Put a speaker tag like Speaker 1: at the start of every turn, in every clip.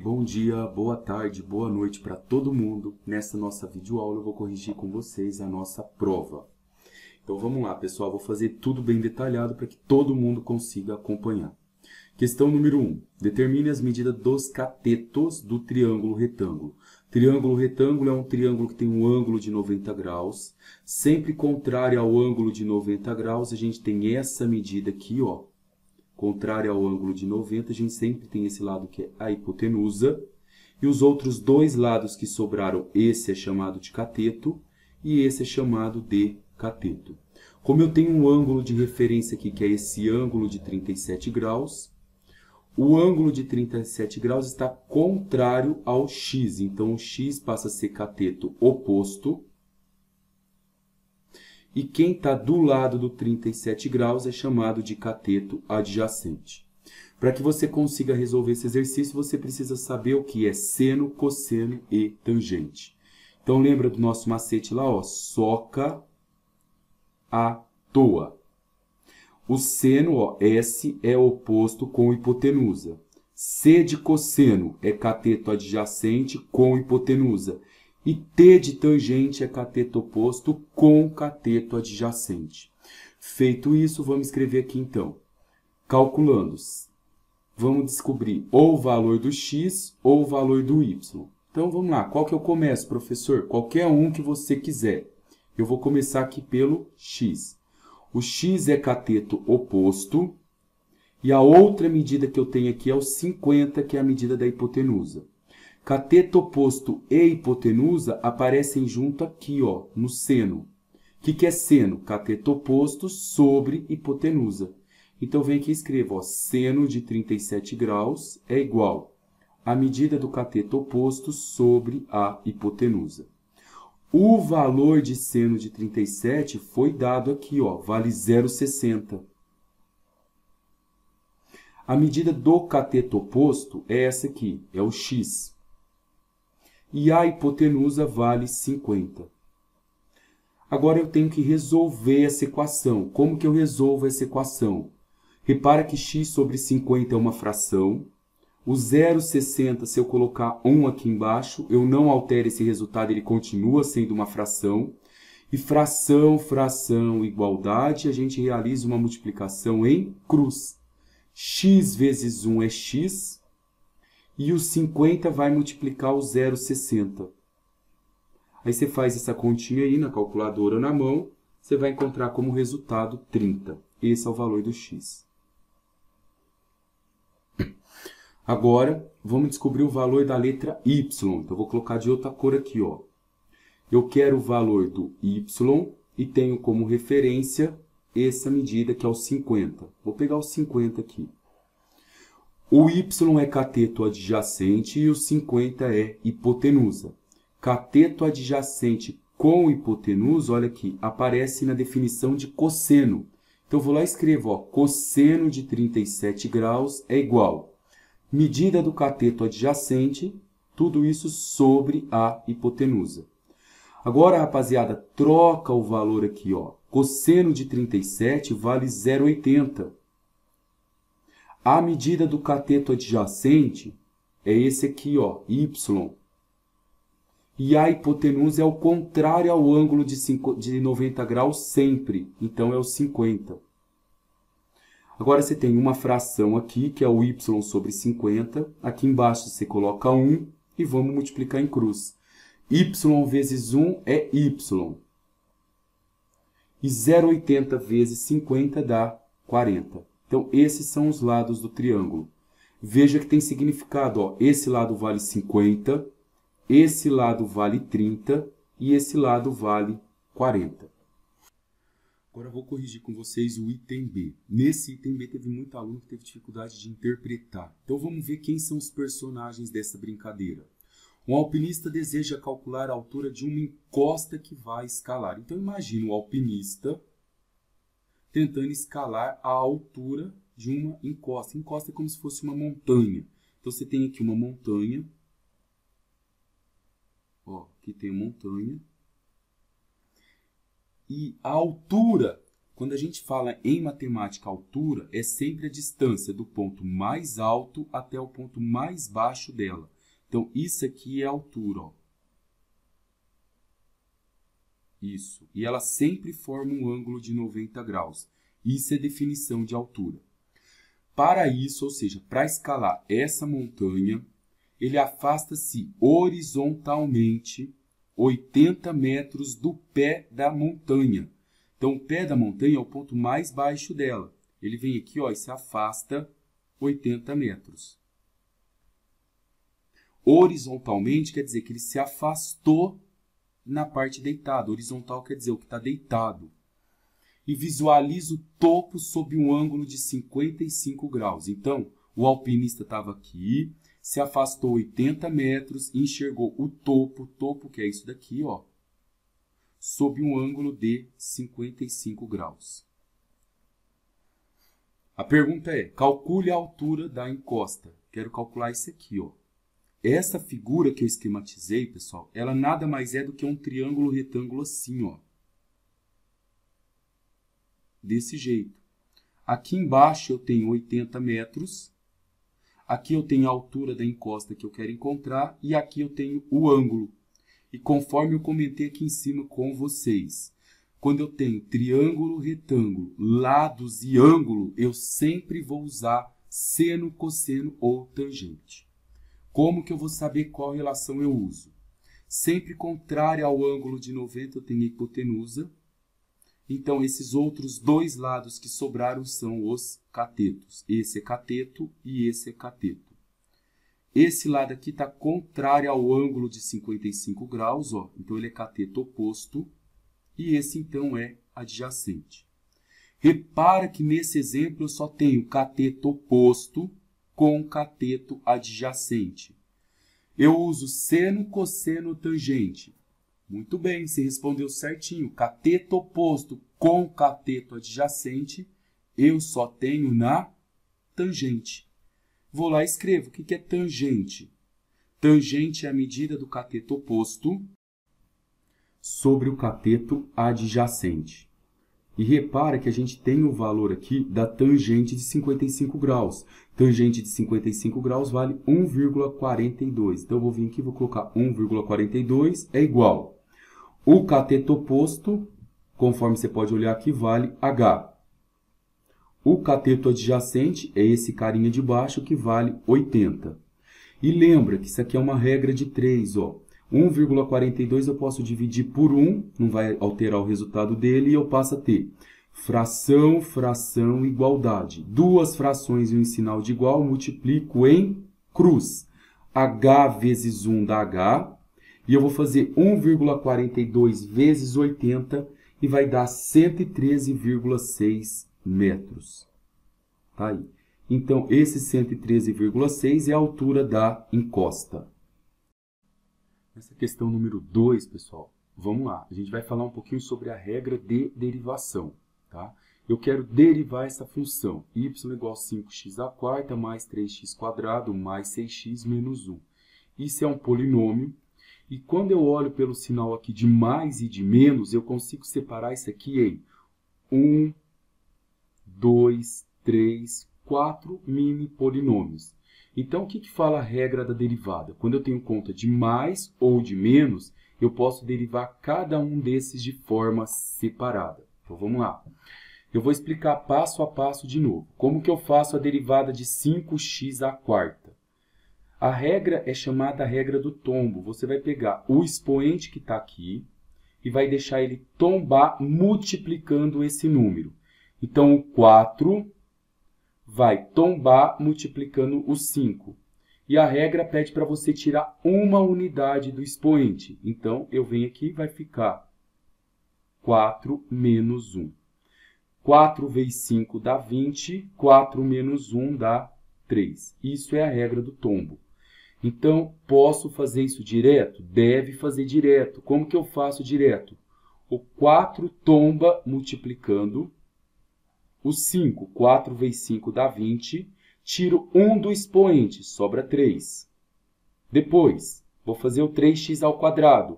Speaker 1: Bom dia, boa tarde, boa noite para todo mundo. Nessa nossa videoaula eu vou corrigir com vocês a nossa prova. Então vamos lá, pessoal, vou fazer tudo bem detalhado para que todo mundo consiga acompanhar. Questão número 1. Determine as medidas dos catetos do triângulo retângulo. Triângulo retângulo é um triângulo que tem um ângulo de 90 graus. Sempre contrário ao ângulo de 90 graus, a gente tem essa medida aqui, ó. Contrário ao ângulo de 90, a gente sempre tem esse lado que é a hipotenusa. E os outros dois lados que sobraram, esse é chamado de cateto e esse é chamado de cateto. Como eu tenho um ângulo de referência aqui, que é esse ângulo de 37 graus, o ângulo de 37 graus está contrário ao x. Então, o x passa a ser cateto oposto. E quem está do lado do 37 graus é chamado de cateto adjacente. Para que você consiga resolver esse exercício, você precisa saber o que é seno, cosseno e tangente. Então, lembra do nosso macete lá, ó, soca à toa. O seno, ó, S, é oposto com hipotenusa. C de cosseno é cateto adjacente com hipotenusa. E T de tangente é cateto oposto com cateto adjacente. Feito isso, vamos escrever aqui então. Calculando, vamos descobrir ou o valor do x ou o valor do y. Então vamos lá, qual que eu começo, professor? Qualquer um que você quiser. Eu vou começar aqui pelo x. O x é cateto oposto. E a outra medida que eu tenho aqui é o 50, que é a medida da hipotenusa. Cateto oposto e hipotenusa aparecem junto aqui, ó, no seno. O que é seno? Cateto oposto sobre hipotenusa. Então, vem aqui e escrevo, ó, seno de 37 graus é igual à medida do cateto oposto sobre a hipotenusa. O valor de seno de 37 foi dado aqui, ó, vale 0,60. A medida do cateto oposto é essa aqui, é o x. E a hipotenusa vale 50. Agora eu tenho que resolver essa equação. Como que eu resolvo essa equação? Repara que x sobre 50 é uma fração. O 0,60, se eu colocar 1 aqui embaixo, eu não altero esse resultado, ele continua sendo uma fração. E fração, fração, igualdade, a gente realiza uma multiplicação em cruz. X vezes 1 é x. E o 50 vai multiplicar o 0,60. Aí você faz essa continha aí na calculadora na mão, você vai encontrar como resultado 30. Esse é o valor do x. Agora, vamos descobrir o valor da letra y. Então, eu vou colocar de outra cor aqui, ó. Eu quero o valor do y e tenho como referência essa medida que é o 50. Vou pegar o 50 aqui. O y é cateto adjacente e o 50 é hipotenusa. Cateto adjacente com hipotenusa, olha aqui, aparece na definição de cosseno. Então, eu vou lá e escrevo, ó, cosseno de 37 graus é igual. Medida do cateto adjacente, tudo isso sobre a hipotenusa. Agora, rapaziada, troca o valor aqui, ó. Cosseno de 37 vale 0,80. A medida do cateto adjacente é esse aqui, ó, y. E a hipotenusa é o contrário ao ângulo de 90 graus sempre. Então, é o 50. Agora, você tem uma fração aqui, que é o y sobre 50. Aqui embaixo, você coloca 1 e vamos multiplicar em cruz. Y vezes 1 é y. E 0,80 vezes 50 dá 40. Então, esses são os lados do triângulo. Veja que tem significado, ó. Esse lado vale 50, esse lado vale 30 e esse lado vale 40. Agora eu vou corrigir com vocês o item B. Nesse item B teve muito aluno que teve dificuldade de interpretar. Então, vamos ver quem são os personagens dessa brincadeira. Um alpinista deseja calcular a altura de uma encosta que vai escalar. Então, imagine o alpinista tentando escalar a altura de uma encosta. Encosta é como se fosse uma montanha. Então, você tem aqui uma montanha. Ó, aqui tem uma montanha. E a altura, quando a gente fala em matemática altura, é sempre a distância do ponto mais alto até o ponto mais baixo dela. Então, isso aqui é a altura, ó. Isso. E ela sempre forma um ângulo de 90 graus. Isso é definição de altura. Para isso, ou seja, para escalar essa montanha, ele afasta-se horizontalmente 80 metros do pé da montanha. Então, o pé da montanha é o ponto mais baixo dela. Ele vem aqui, ó, e se afasta 80 metros. Horizontalmente quer dizer que ele se afastou na parte deitada. Horizontal quer dizer o que está deitado. E visualiza o topo sob um ângulo de 55 graus. Então, o alpinista estava aqui, se afastou 80 metros e enxergou o topo que é isso daqui, ó, sob um ângulo de 55 graus. A pergunta é, calcule a altura da encosta. Quero calcular isso aqui, ó. Essa figura que eu esquematizei, pessoal, ela nada mais é do que um triângulo retângulo assim, ó. Desse jeito. Aqui embaixo eu tenho 80 metros. Aqui eu tenho a altura da encosta que eu quero encontrar. E aqui eu tenho o ângulo. E conforme eu comentei aqui em cima com vocês, quando eu tenho triângulo, retângulo, lados e ângulo, eu sempre vou usar seno, cosseno ou tangente. Como que eu vou saber qual relação eu uso? Sempre contrária ao ângulo de 90, eu tenho a hipotenusa. Então, esses outros dois lados que sobraram são os catetos. Esse é cateto e esse é cateto. Esse lado aqui está contrário ao ângulo de 55 graus, ó. Então, ele é cateto oposto. E esse, então, é adjacente. Repara que nesse exemplo eu só tenho cateto oposto com cateto adjacente. Eu uso seno, cosseno, tangente. Muito bem, você respondeu certinho. Cateto oposto com cateto adjacente, eu só tenho na tangente. Vou lá e escrevo. O que é tangente? Tangente é a medida do cateto oposto sobre o cateto adjacente. E repara que a gente tem o valor aqui da tangente de 55 graus. Tangente de 55 graus vale 1,42. Então, eu vou vir aqui e vou colocar 1,42 é igual. O cateto oposto, conforme você pode olhar aqui, vale H. O cateto adjacente é esse carinha de baixo que vale 80. E lembra que isso aqui é uma regra de 3, ó. 1,42 eu posso dividir por 1, não vai alterar o resultado dele, e eu passo a ter fração, fração, igualdade. Duas frações e um sinal de igual, multiplico em cruz. H vezes 1 dá H, e eu vou fazer 1,42 vezes 80, e vai dar 113,6 metros. Tá aí. Então, esse 113,6 é a altura da encosta. Essa questão número 2, pessoal, vamos lá. A gente vai falar um pouquinho sobre a regra de derivação, tá? Eu quero derivar essa função, y igual a 5x² mais 3x² mais 6x menos 1. Isso é um polinômio, e quando eu olho pelo sinal aqui de mais e de menos, eu consigo separar isso aqui em 1, 2, 3, 4 mini polinômios. Então, o que fala a regra da derivada? Quando eu tenho conta de mais ou de menos, eu posso derivar cada um desses de forma separada. Então, vamos lá. Eu vou explicar passo a passo de novo. Como que eu faço a derivada de 5x²? A regra é chamada regra do tombo. Você vai pegar o expoente que está aqui e vai deixar ele tombar multiplicando esse número. Então, o 4... vai tombar multiplicando o 5. E a regra pede para você tirar uma unidade do expoente. Então, eu venho aqui e vai ficar 4 menos 1. 4 vezes 5 dá 20, 4 menos 1 dá 3. Isso é a regra do tombo. Então, posso fazer isso direto? Deve fazer direto. Como que eu faço direto? O 4 tomba multiplicando o 5, 4 vezes 5 dá 20, tiro 1 do expoente, sobra 3. Depois, vou fazer o 3x².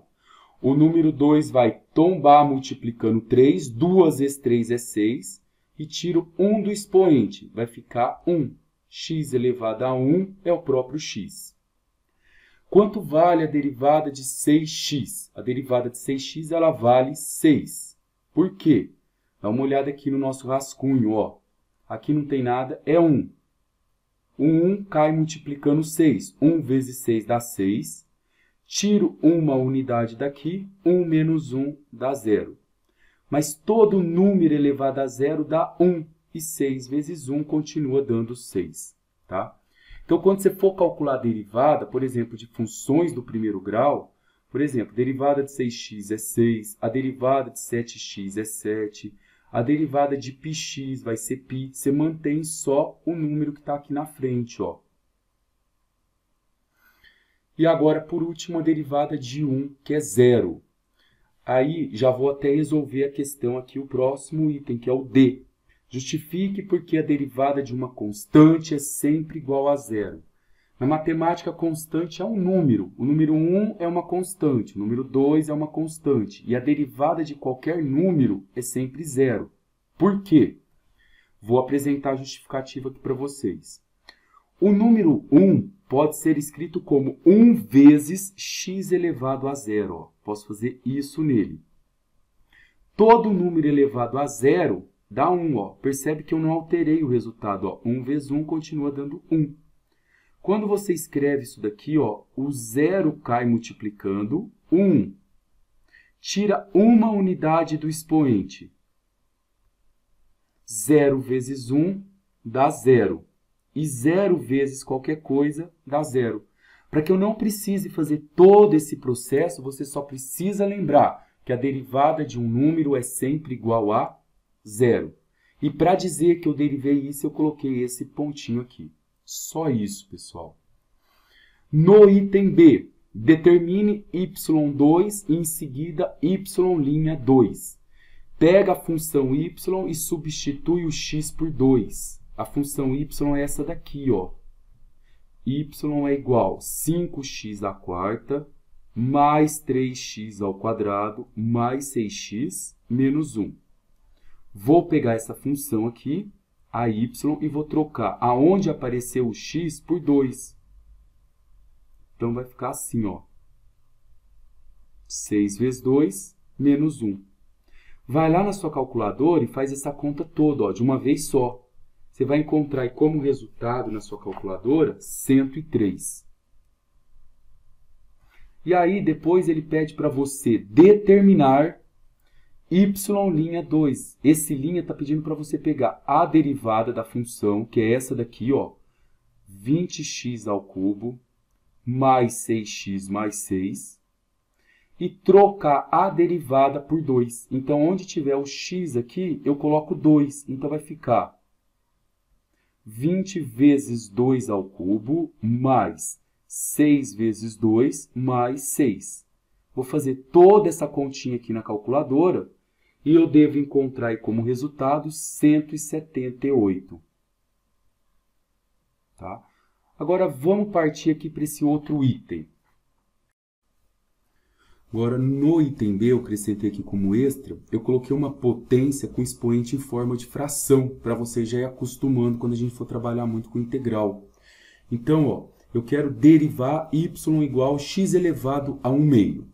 Speaker 1: O número 2 vai tombar multiplicando 3, 2 vezes 3 é 6, e tiro 1 do expoente, vai ficar 1. X elevado a 1 é o próprio x. Quanto vale a derivada de 6x? A derivada de 6x ela vale 6. Por quê? Dá uma olhada aqui no nosso rascunho, ó. Aqui não tem nada, é 1. O 1 cai multiplicando 6. 1 vezes 6 dá 6. Tiro uma unidade daqui, 1 menos 1 dá 0. Mas todo número elevado a 0 dá 1. E 6 vezes 1 continua dando 6. Tá? Então, quando você for calcular a derivada, por exemplo, de funções do primeiro grau, por exemplo, a derivada de 6x é 6, a derivada de 7x é 7, a derivada de πx vai ser π, você mantém só o número que está aqui na frente, ó. E agora, por último, a derivada de 1, que é 0. Aí, já vou até resolver a questão aqui, o próximo item, que é o D. Justifique porque a derivada de uma constante é sempre igual a 0. Na matemática, a constante é um número. O número 1 é uma constante, o número 2 é uma constante. E a derivada de qualquer número é sempre 0. Por quê? Vou apresentar a justificativa aqui para vocês. O número 1 pode ser escrito como 1 vezes x elevado a 0. Ó. Posso fazer isso nele. Todo número elevado a 0 dá 1. Ó. Percebe que eu não alterei o resultado. Ó. 1 vezes 1 continua dando 1. Quando você escreve isso daqui, ó, o 0 cai multiplicando 1. Tira uma unidade do expoente. 0 vezes 1 dá 0. E 0 vezes qualquer coisa dá 0. Para que eu não precise fazer todo esse processo, você só precisa lembrar que a derivada de um número é sempre igual a 0. E para dizer que eu derivei isso, eu coloquei esse pontinho aqui. Só isso, pessoal. No item B, determine y2 e em seguida y'2. Pega a função y e substitui o x por 2. A função y é essa daqui, ó. Y é igual a 5x à quarta mais 3x ao quadrado mais 6x menos 1. Vou pegar essa função aqui, a y, e vou trocar aonde apareceu o x por 2. Então, vai ficar assim, ó. 6 vezes 2 menos 1. Vai lá na sua calculadora e faz essa conta toda, ó, de uma vez só. Você vai encontrar aí como resultado na sua calculadora 103. E aí, depois ele pede para você determinar y'2. Esse linha está pedindo para você pegar a derivada da função, que é essa daqui, ó, 20x ao cubo mais 6x mais 6, e trocar a derivada por 2. Então, onde tiver o x aqui, eu coloco 2. Então, vai ficar 20 vezes 2 ao cubo mais 6 vezes 2 mais 6. Vou fazer toda essa continha aqui na calculadora e eu devo encontrar aí como resultado 178. Tá? Agora, vamos partir aqui para esse outro item. Agora, no item B, eu acrescentei aqui como extra, eu coloquei uma potência com expoente em forma de fração, para você já ir acostumando quando a gente for trabalhar muito com integral. Então, ó, eu quero derivar y igual a x elevado a 1/2.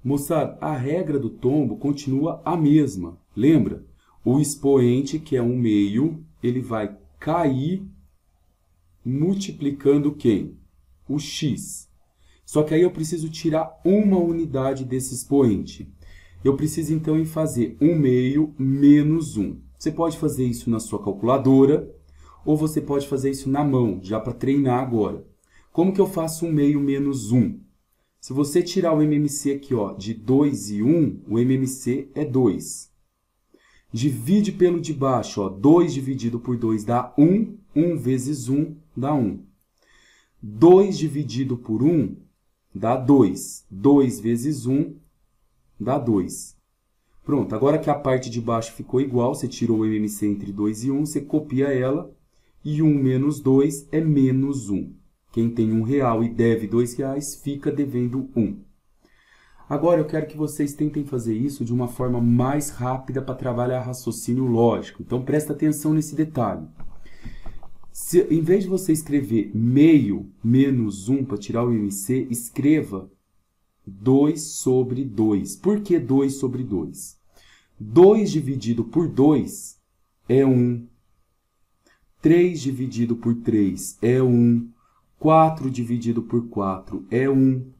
Speaker 1: Moçada, a regra do tombo continua a mesma. Lembra? O expoente, que é 1/2, ele vai cair multiplicando quem? O x. Só que aí eu preciso tirar uma unidade desse expoente. Eu preciso, então, em fazer 1/2 menos 1. Você pode fazer isso na sua calculadora, ou você pode fazer isso na mão, já para treinar agora. Como que eu faço 1/2 menos 1? Se você tirar o MMC aqui, ó, de 2 e 1, o MMC é 2. Divide pelo de baixo, ó, 2 dividido por 2 dá 1, 1 vezes 1 dá 1. 2 dividido por 1 dá 2. 2 vezes 1 dá 2. Pronto, agora que a parte de baixo ficou igual, você tirou o MMC entre 2 e 1, você copia ela, e 1 menos 2 é menos 1. Quem tem R$1 e deve R$2 fica devendo 1. Agora eu quero que vocês tentem fazer isso de uma forma mais rápida para trabalhar raciocínio lógico. Então presta atenção nesse detalhe. Em vez de você escrever meio menos 1 para tirar o IMC, escreva 2 sobre 2. Por que 2 sobre 2? 2 dividido por 2 é 1. 3 dividido por 3 é 1. 4 dividido por 4 é 1.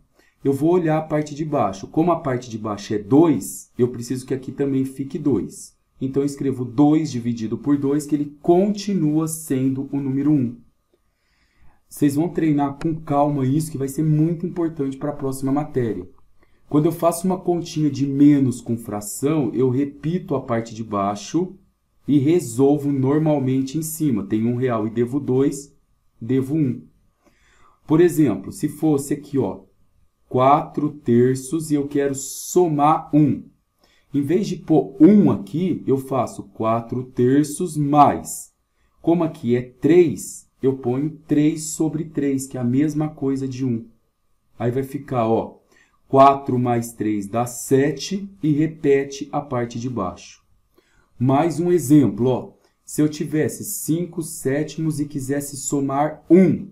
Speaker 1: Eu vou olhar a parte de baixo. Como a parte de baixo é 2, eu preciso que aqui também fique 2. Então, eu escrevo 2 dividido por 2, que ele continua sendo o número 1. Vocês vão treinar com calma isso, que vai ser muito importante para a próxima matéria. Quando eu faço uma continha de menos com fração, eu repito a parte de baixo e resolvo normalmente em cima. Tenho R$1 e devo 2, devo 1. Por exemplo, se fosse aqui, ó, 4/3 e eu quero somar 1. Em vez de pôr 1 aqui, eu faço 4/3 mais. Como aqui é 3, eu ponho 3 sobre 3, que é a mesma coisa de 1. Aí vai ficar, ó, 4 mais 3 dá 7 e repete a parte de baixo. Mais um exemplo, ó. Se eu tivesse 5/7 e quisesse somar 1,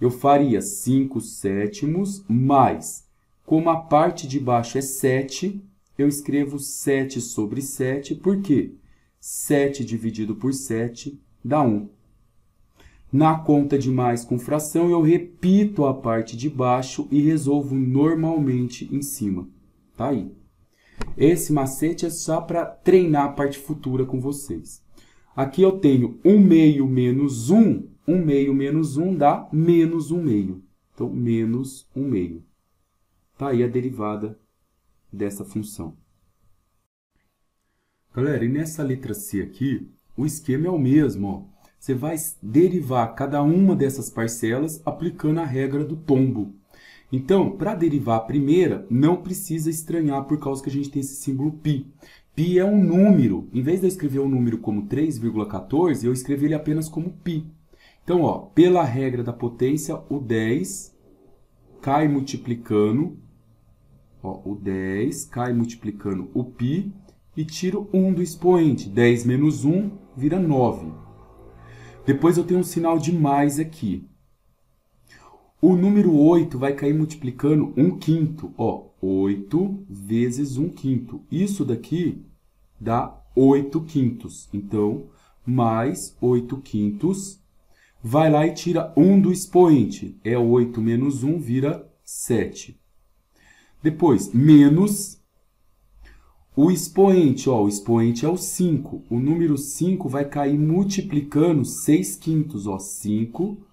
Speaker 1: eu faria 5/7 mais. Como a parte de baixo é 7, eu escrevo 7 sobre 7, por quê? 7 dividido por 7 dá 1. Na conta de mais com fração, eu repito a parte de baixo e resolvo normalmente em cima. Tá aí. Esse macete é só para treinar a parte futura com vocês. Aqui eu tenho 1/2 menos 1. 1/2 menos 1 dá menos 1/2. Então, menos 1/2. Tá aí a derivada dessa função. Galera, e nessa letra C aqui, o esquema é o mesmo, ó. Você vai derivar cada uma dessas parcelas aplicando a regra do tombo. Então, para derivar a primeira, não precisa estranhar por causa que a gente tem esse símbolo π. Π é um número. Em vez de eu escrever um número como 3,14, eu escrevi ele apenas como π. Então, ó, pela regra da potência, o 10 cai multiplicando. Ó, o 10 cai multiplicando o π e tiro 1 do expoente. 10 menos 1 vira 9. Depois eu tenho um sinal de mais aqui. O número 8 vai cair multiplicando 1/5. Ó, 8 vezes 1/5. Isso daqui dá 8/5. Então, mais 8/5. Vai lá e tira 1 do expoente. É 8 menos 1 vira 7. Depois, menos o expoente. Ó, o expoente é o 5. O número 5 vai cair multiplicando 6/5. Ó, 5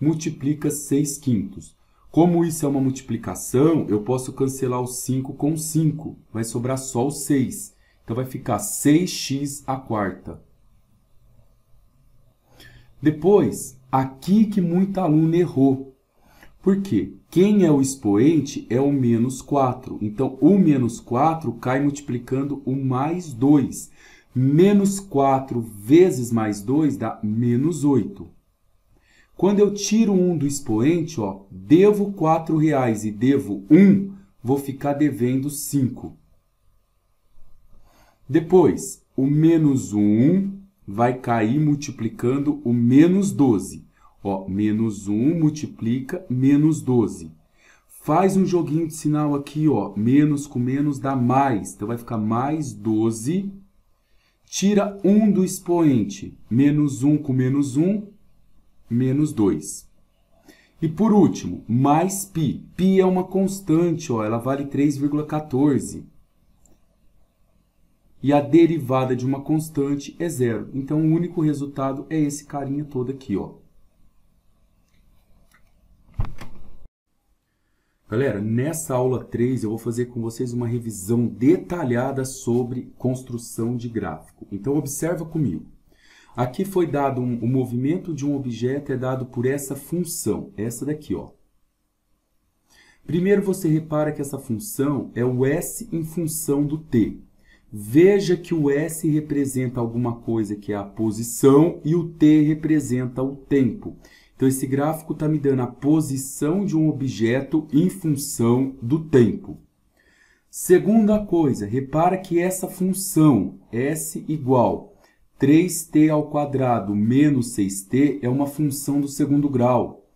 Speaker 1: multiplica 6/5. Como isso é uma multiplicação, eu posso cancelar o 5 com 5. Vai sobrar só o 6. Então, vai ficar 6x². Depois, aqui que muito aluno errou. Por quê? Quem é o expoente é o menos 4. Então, o menos 4 cai multiplicando o mais 2. Menos 4 vezes mais 2 dá menos 8. Quando eu tiro 1 do expoente, ó, devo R$4 e devo 1, vou ficar devendo 5. Depois, o menos 1 vai cair multiplicando o menos 12. Ó, menos 1 multiplica menos 12. Faz um joguinho de sinal aqui, ó. Menos com menos dá mais. Então, vai ficar mais 12. Tira 1 do expoente. Menos 1 com menos 1, menos 2. E por último, mais π. Π é uma constante, ó. Ela vale 3,14. E a derivada de uma constante é 0. Então, o único resultado é esse carinha todo aqui, ó. Galera, nessa aula 3 eu vou fazer com vocês uma revisão detalhada sobre construção de gráfico. Então, observa comigo. Aqui foi dado o movimento de um objeto é dado por essa função, essa daqui, ó. Primeiro, você repara que essa função é o S em função do T. Veja que o S representa alguma coisa que é a posição e o T representa o tempo. Então, esse gráfico está me dando a posição de um objeto em função do tempo. Segunda coisa, repara que essa função, S igual 3t ao quadrado menos 6t é uma função do segundo grau.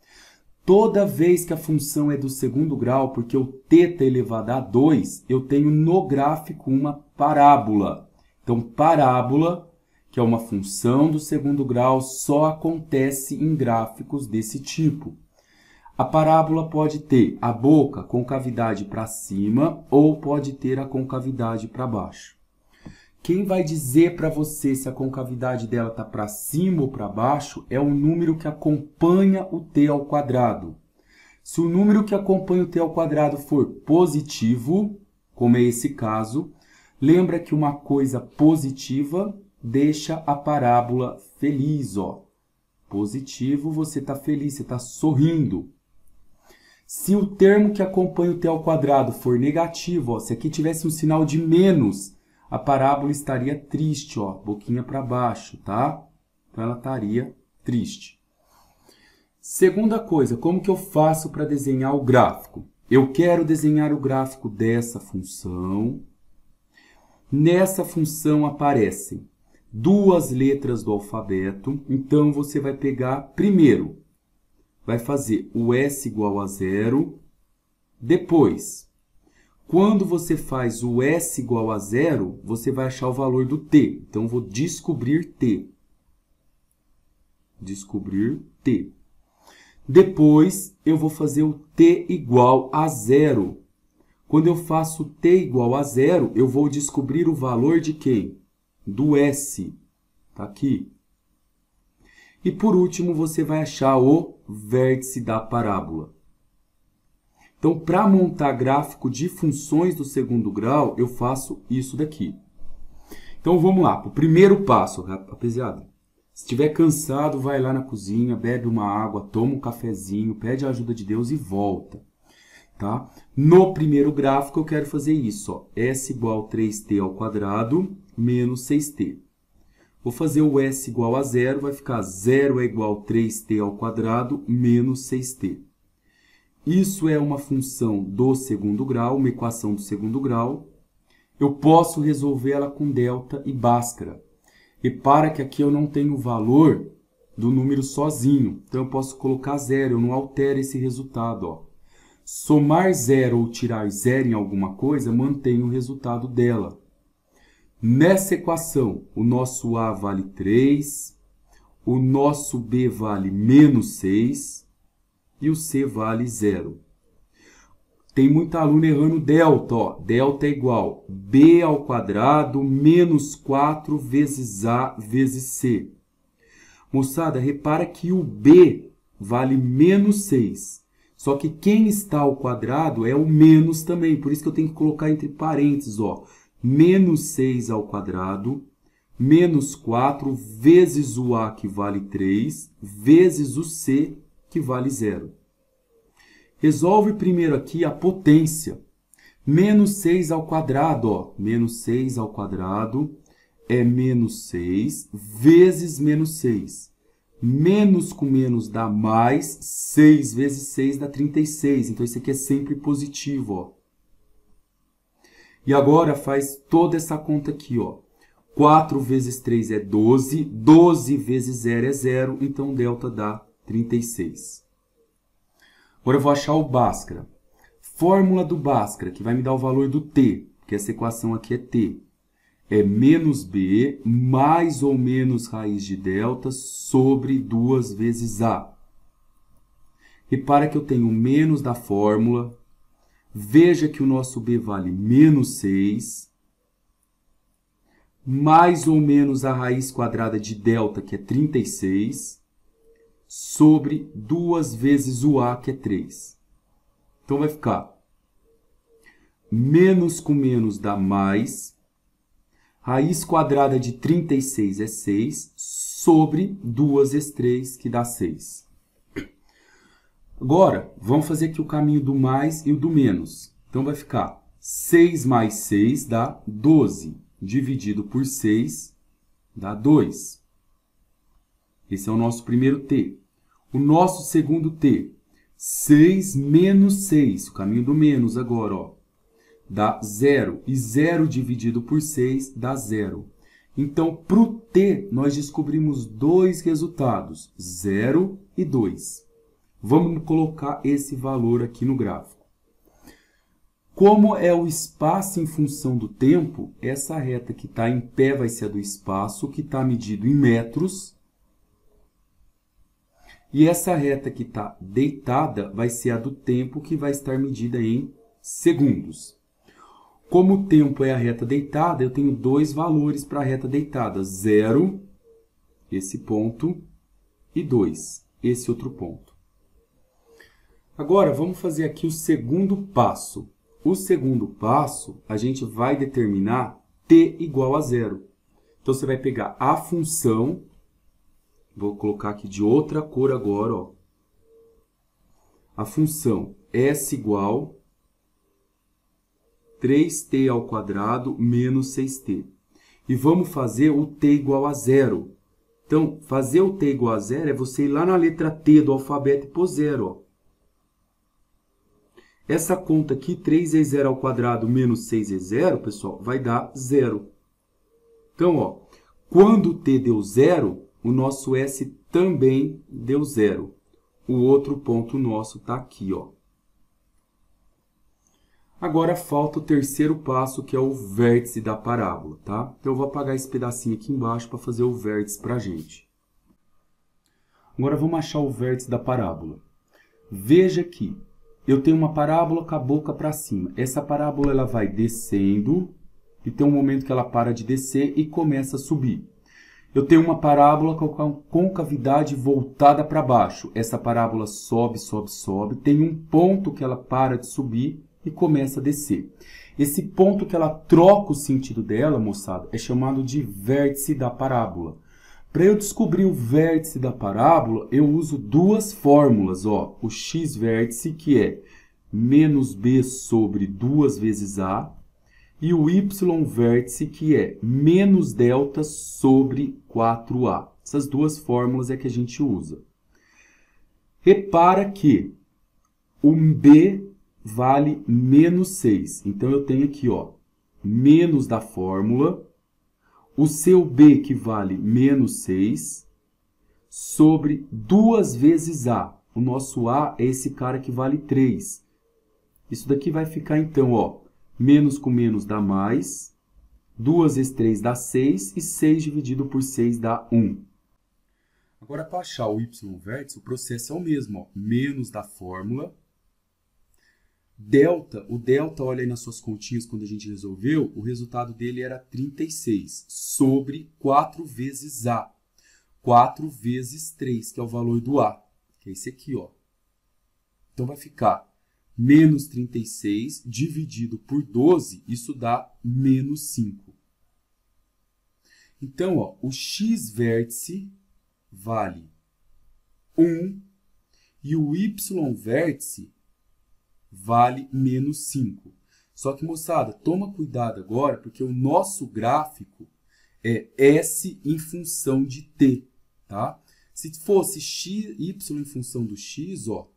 Speaker 1: Toda vez que a função é do segundo grau, porque o t está elevado a 2, eu tenho no gráfico uma parábola. Então, parábola, que é uma função do segundo grau, só acontece em gráficos desse tipo. A parábola pode ter a boca com concavidade para cima ou pode ter a concavidade para baixo. Quem vai dizer para você se a concavidade dela está para cima ou para baixo é o número que acompanha o t ao quadrado. Se o número que acompanha o t ao quadrado for positivo, como é esse caso, lembra que uma coisa positiva deixa a parábola feliz, ó. Positivo, você está feliz, você está sorrindo. Se o termo que acompanha o t ao quadrado for negativo, ó, se aqui tivesse um sinal de menos, a parábola estaria triste, ó, boquinha para baixo, tá? Então ela estaria triste. Segunda coisa, como que eu faço para desenhar o gráfico? Eu quero desenhar o gráfico dessa função. Nessa função aparecem duas letras do alfabeto, então você vai pegar primeiro, vai fazer o S igual a 0, depois, quando você faz o S igual a 0, você vai achar o valor do t. Então, eu vou descobrir t. Descobrir t. Depois, eu vou fazer o t igual a 0. Quando eu faço t igual a 0, eu vou descobrir o valor de quem? Do S. Está aqui. E, por último, você vai achar o vértice da parábola. Então, para montar gráfico de funções do segundo grau, eu faço isso daqui. Então, vamos lá. O primeiro passo, rapaziada. Se estiver cansado, vai lá na cozinha, bebe uma água, toma um cafezinho, pede a ajuda de Deus e volta. Tá? No primeiro gráfico, eu quero fazer isso. Ó. S igual a 3t ao quadrado menos 6t. Vou fazer o S igual a 0, vai ficar 0 é igual a 3t ao quadrado menos 6t. Isso é uma função do segundo grau, uma equação do segundo grau. Eu posso resolver ela com delta e Bhaskara. Repara que aqui eu não tenho o valor do número sozinho. Então, eu posso colocar 0, eu não altero esse resultado. Ó. Somar 0 ou tirar 0 em alguma coisa, mantém o resultado dela. Nessa equação, o nosso A vale 3, o nosso B vale menos 6 e o C vale 0. Tem muita aluna errando delta. Ó. Delta é igual a B ao quadrado menos 4 vezes A vezes C. Moçada, repara que o B vale menos 6. Só que quem está ao quadrado é o menos também. Por isso que eu tenho que colocar entre parênteses, ó. Menos 6 ao quadrado, menos 4 vezes o A, que vale 3, vezes o C, que vale 0. Resolve primeiro aqui a potência. Menos 6 ao quadrado, ó. Menos 6 ao quadrado é menos 6 vezes menos 6. Menos com menos dá mais, 6 vezes 6 dá 36. Então, isso aqui é sempre positivo, ó. E agora faz toda essa conta aqui, ó. 4 vezes 3 é 12, 12 vezes 0 é 0, então delta dá 36. Agora eu vou achar o Bhaskara. Fórmula do Bhaskara, que vai me dar o valor do t, porque essa equação aqui é t. É menos b mais ou menos raiz de delta sobre 2 vezes a. Repara que eu tenho menos da fórmula. Veja que o nosso b vale menos 6, mais ou menos a raiz quadrada de delta, que é 36, sobre 2 vezes o a, que é 3. Então, vai ficar menos com menos dá mais, raiz quadrada de 36 é 6, sobre 2 vezes 3, que dá 6. Agora, vamos fazer aqui o caminho do mais e o do menos. Então, vai ficar 6 mais 6 dá 12. Dividido por 6 dá 2. Esse é o nosso primeiro t. O nosso segundo t. 6 menos 6. O caminho do menos agora, ó. Dá 0. E 0 dividido por 6 dá 0. Então, para o t, nós descobrimos dois resultados, 0 e 2. Vamos colocar esse valor aqui no gráfico. Como é o espaço em função do tempo, essa reta que está em pé vai ser a do espaço, que está medido em metros. E essa reta que está deitada vai ser a do tempo, que vai estar medida em segundos. Como o tempo é a reta deitada, eu tenho dois valores para a reta deitada. 0, esse ponto, e 2, esse outro ponto. Agora, vamos fazer aqui o segundo passo. O segundo passo, a gente vai determinar t igual a 0. Então, você vai pegar a função, vou colocar aqui de outra cor agora, ó. A função s igual 3t ao quadrado menos 6t. E vamos fazer o t igual a 0. Então, fazer o t igual a 0 é você ir lá na letra t do alfabeto e pôr 0, ó. Essa conta aqui, 3 vezes 0 ao quadrado menos 6 vezes 0, pessoal, vai dar 0. Então, ó, quando t deu 0, o nosso s também deu 0. O outro ponto nosso está aqui, ó. Agora falta o terceiro passo, que é o vértice da parábola, tá? Então, eu vou apagar esse pedacinho aqui embaixo para fazer o vértice para a gente. Agora, vamos achar o vértice da parábola. Veja aqui. Eu tenho uma parábola com a boca para cima. Essa parábola ela vai descendo e tem um momento que ela para de descer e começa a subir. Eu tenho uma parábola com a concavidade voltada para baixo. Essa parábola sobe, sobe, sobe. Tem um ponto que ela para de subir e começa a descer. Esse ponto que ela troca o sentido dela, moçada, é chamado de vértice da parábola. Para eu descobrir o vértice da parábola, eu uso duas fórmulas, ó. O x-vértice, que é menos b sobre 2 vezes a, e o y-vértice, que é menos delta sobre 4a. Essas duas fórmulas é que a gente usa. Repara que o b vale menos 6. Então, eu tenho aqui, ó, menos da fórmula. O seu b, que vale menos 6, sobre 2 vezes a. O nosso a é esse cara que vale 3. Isso daqui vai ficar, então, ó, menos com menos dá mais. 2 vezes 3 dá 6. E 6 dividido por 6 dá 1. Agora, para achar o y-vértice, o processo é o mesmo, ó, menos da fórmula. Delta, o delta, olha aí nas suas continhas quando a gente resolveu, o resultado dele era 36 sobre 4 vezes A. 4 vezes 3, que é o valor do A, que é esse aqui, ó. Então, vai ficar menos 36 dividido por 12, isso dá menos 5. Então, ó, o x-vértice vale 1 e o y-vértice vale menos 5. Só que, moçada, toma cuidado agora, porque o nosso gráfico é S em função de T, tá? Se fosse x, Y em função do X, ó,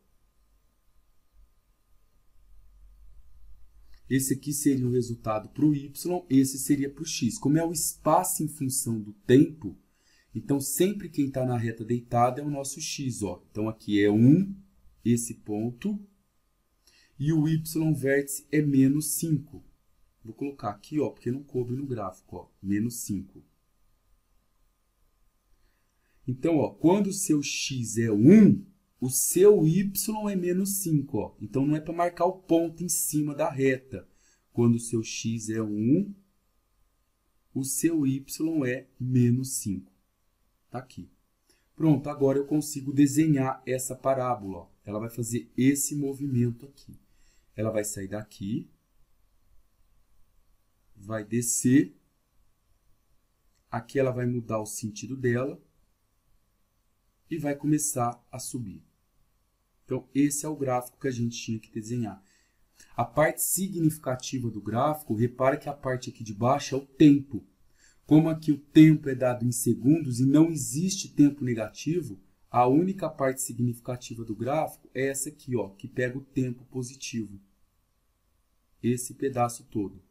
Speaker 1: esse aqui seria o resultado para o Y, esse seria para o X. Como é o espaço em função do tempo, então sempre quem está na reta deitada é o nosso X, ó. Então, aqui é 1, esse ponto, e o y-vértice é menos 5. Vou colocar aqui, ó, porque não coube no gráfico, ó, menos 5. Então, ó, quando o seu x é 1, o seu y é menos 5. Ó. Então, não é para marcar o ponto em cima da reta. Quando o seu x é 1, o seu y é menos 5. Está aqui. Pronto, agora eu consigo desenhar essa parábola. Ó. Ela vai fazer esse movimento aqui. Ela vai sair daqui, vai descer, aqui ela vai mudar o sentido dela e vai começar a subir. Então, esse é o gráfico que a gente tinha que desenhar. A parte significativa do gráfico, repara que a parte aqui de baixo é o tempo. Como aqui o tempo é dado em segundos e não existe tempo negativo, a única parte significativa do gráfico é essa aqui, ó, que pega o tempo positivo. Esse pedaço todo.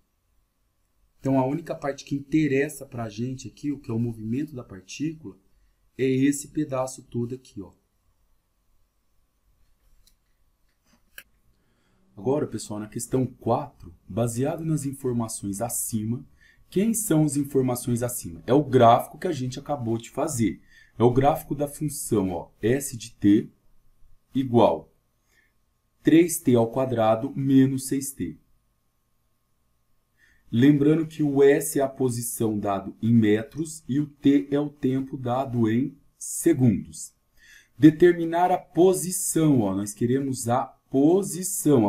Speaker 1: Então, a única parte que interessa para a gente aqui, o que é o movimento da partícula, é esse pedaço todo aqui, ó. Agora, pessoal, na questão 4, baseado nas informações acima, quem são as informações acima? É o gráfico que a gente acabou de fazer. É o gráfico da função, ó, s de t igual 3t ao quadrado menos 6t. Lembrando que o S é a posição dado em metros e o T é o tempo dado em segundos. Determinar a posição, ó, nós queremos a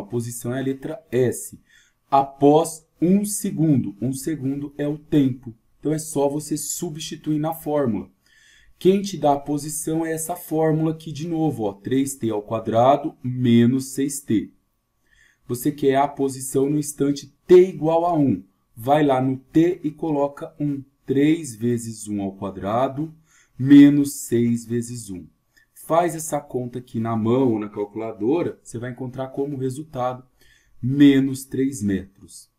Speaker 1: posição é a letra S, após 1 segundo. 1 segundo é o tempo, então é só você substituir na fórmula. Quem te dá a posição é essa fórmula aqui de novo, ó, 3t ao quadrado menos 6t. Você quer a posição no instante t igual a 1. Vai lá no t e coloca 1. 3 vezes 1 ao quadrado menos 6 vezes 1. Faz essa conta aqui na mão ou na calculadora, você vai encontrar como resultado menos 3 metros.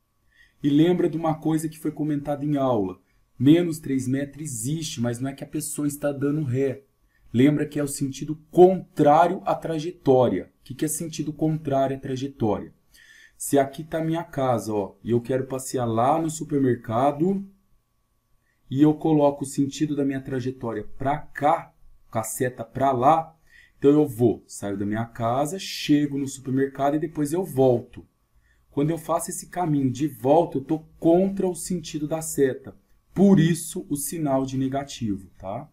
Speaker 1: E lembra de uma coisa que foi comentada em aula. Menos 3 metros existe, mas não é que a pessoa está dando ré. Lembra que é o sentido contrário à trajetória. O que é sentido contrário à trajetória? Se aqui está a minha casa, ó, e eu quero passear lá no supermercado, e eu coloco o sentido da minha trajetória para cá, com a seta para lá, então eu saio da minha casa, chego no supermercado e depois eu volto. Quando eu faço esse caminho de volta, eu estou contra o sentido da seta. Por isso, o sinal de negativo, tá?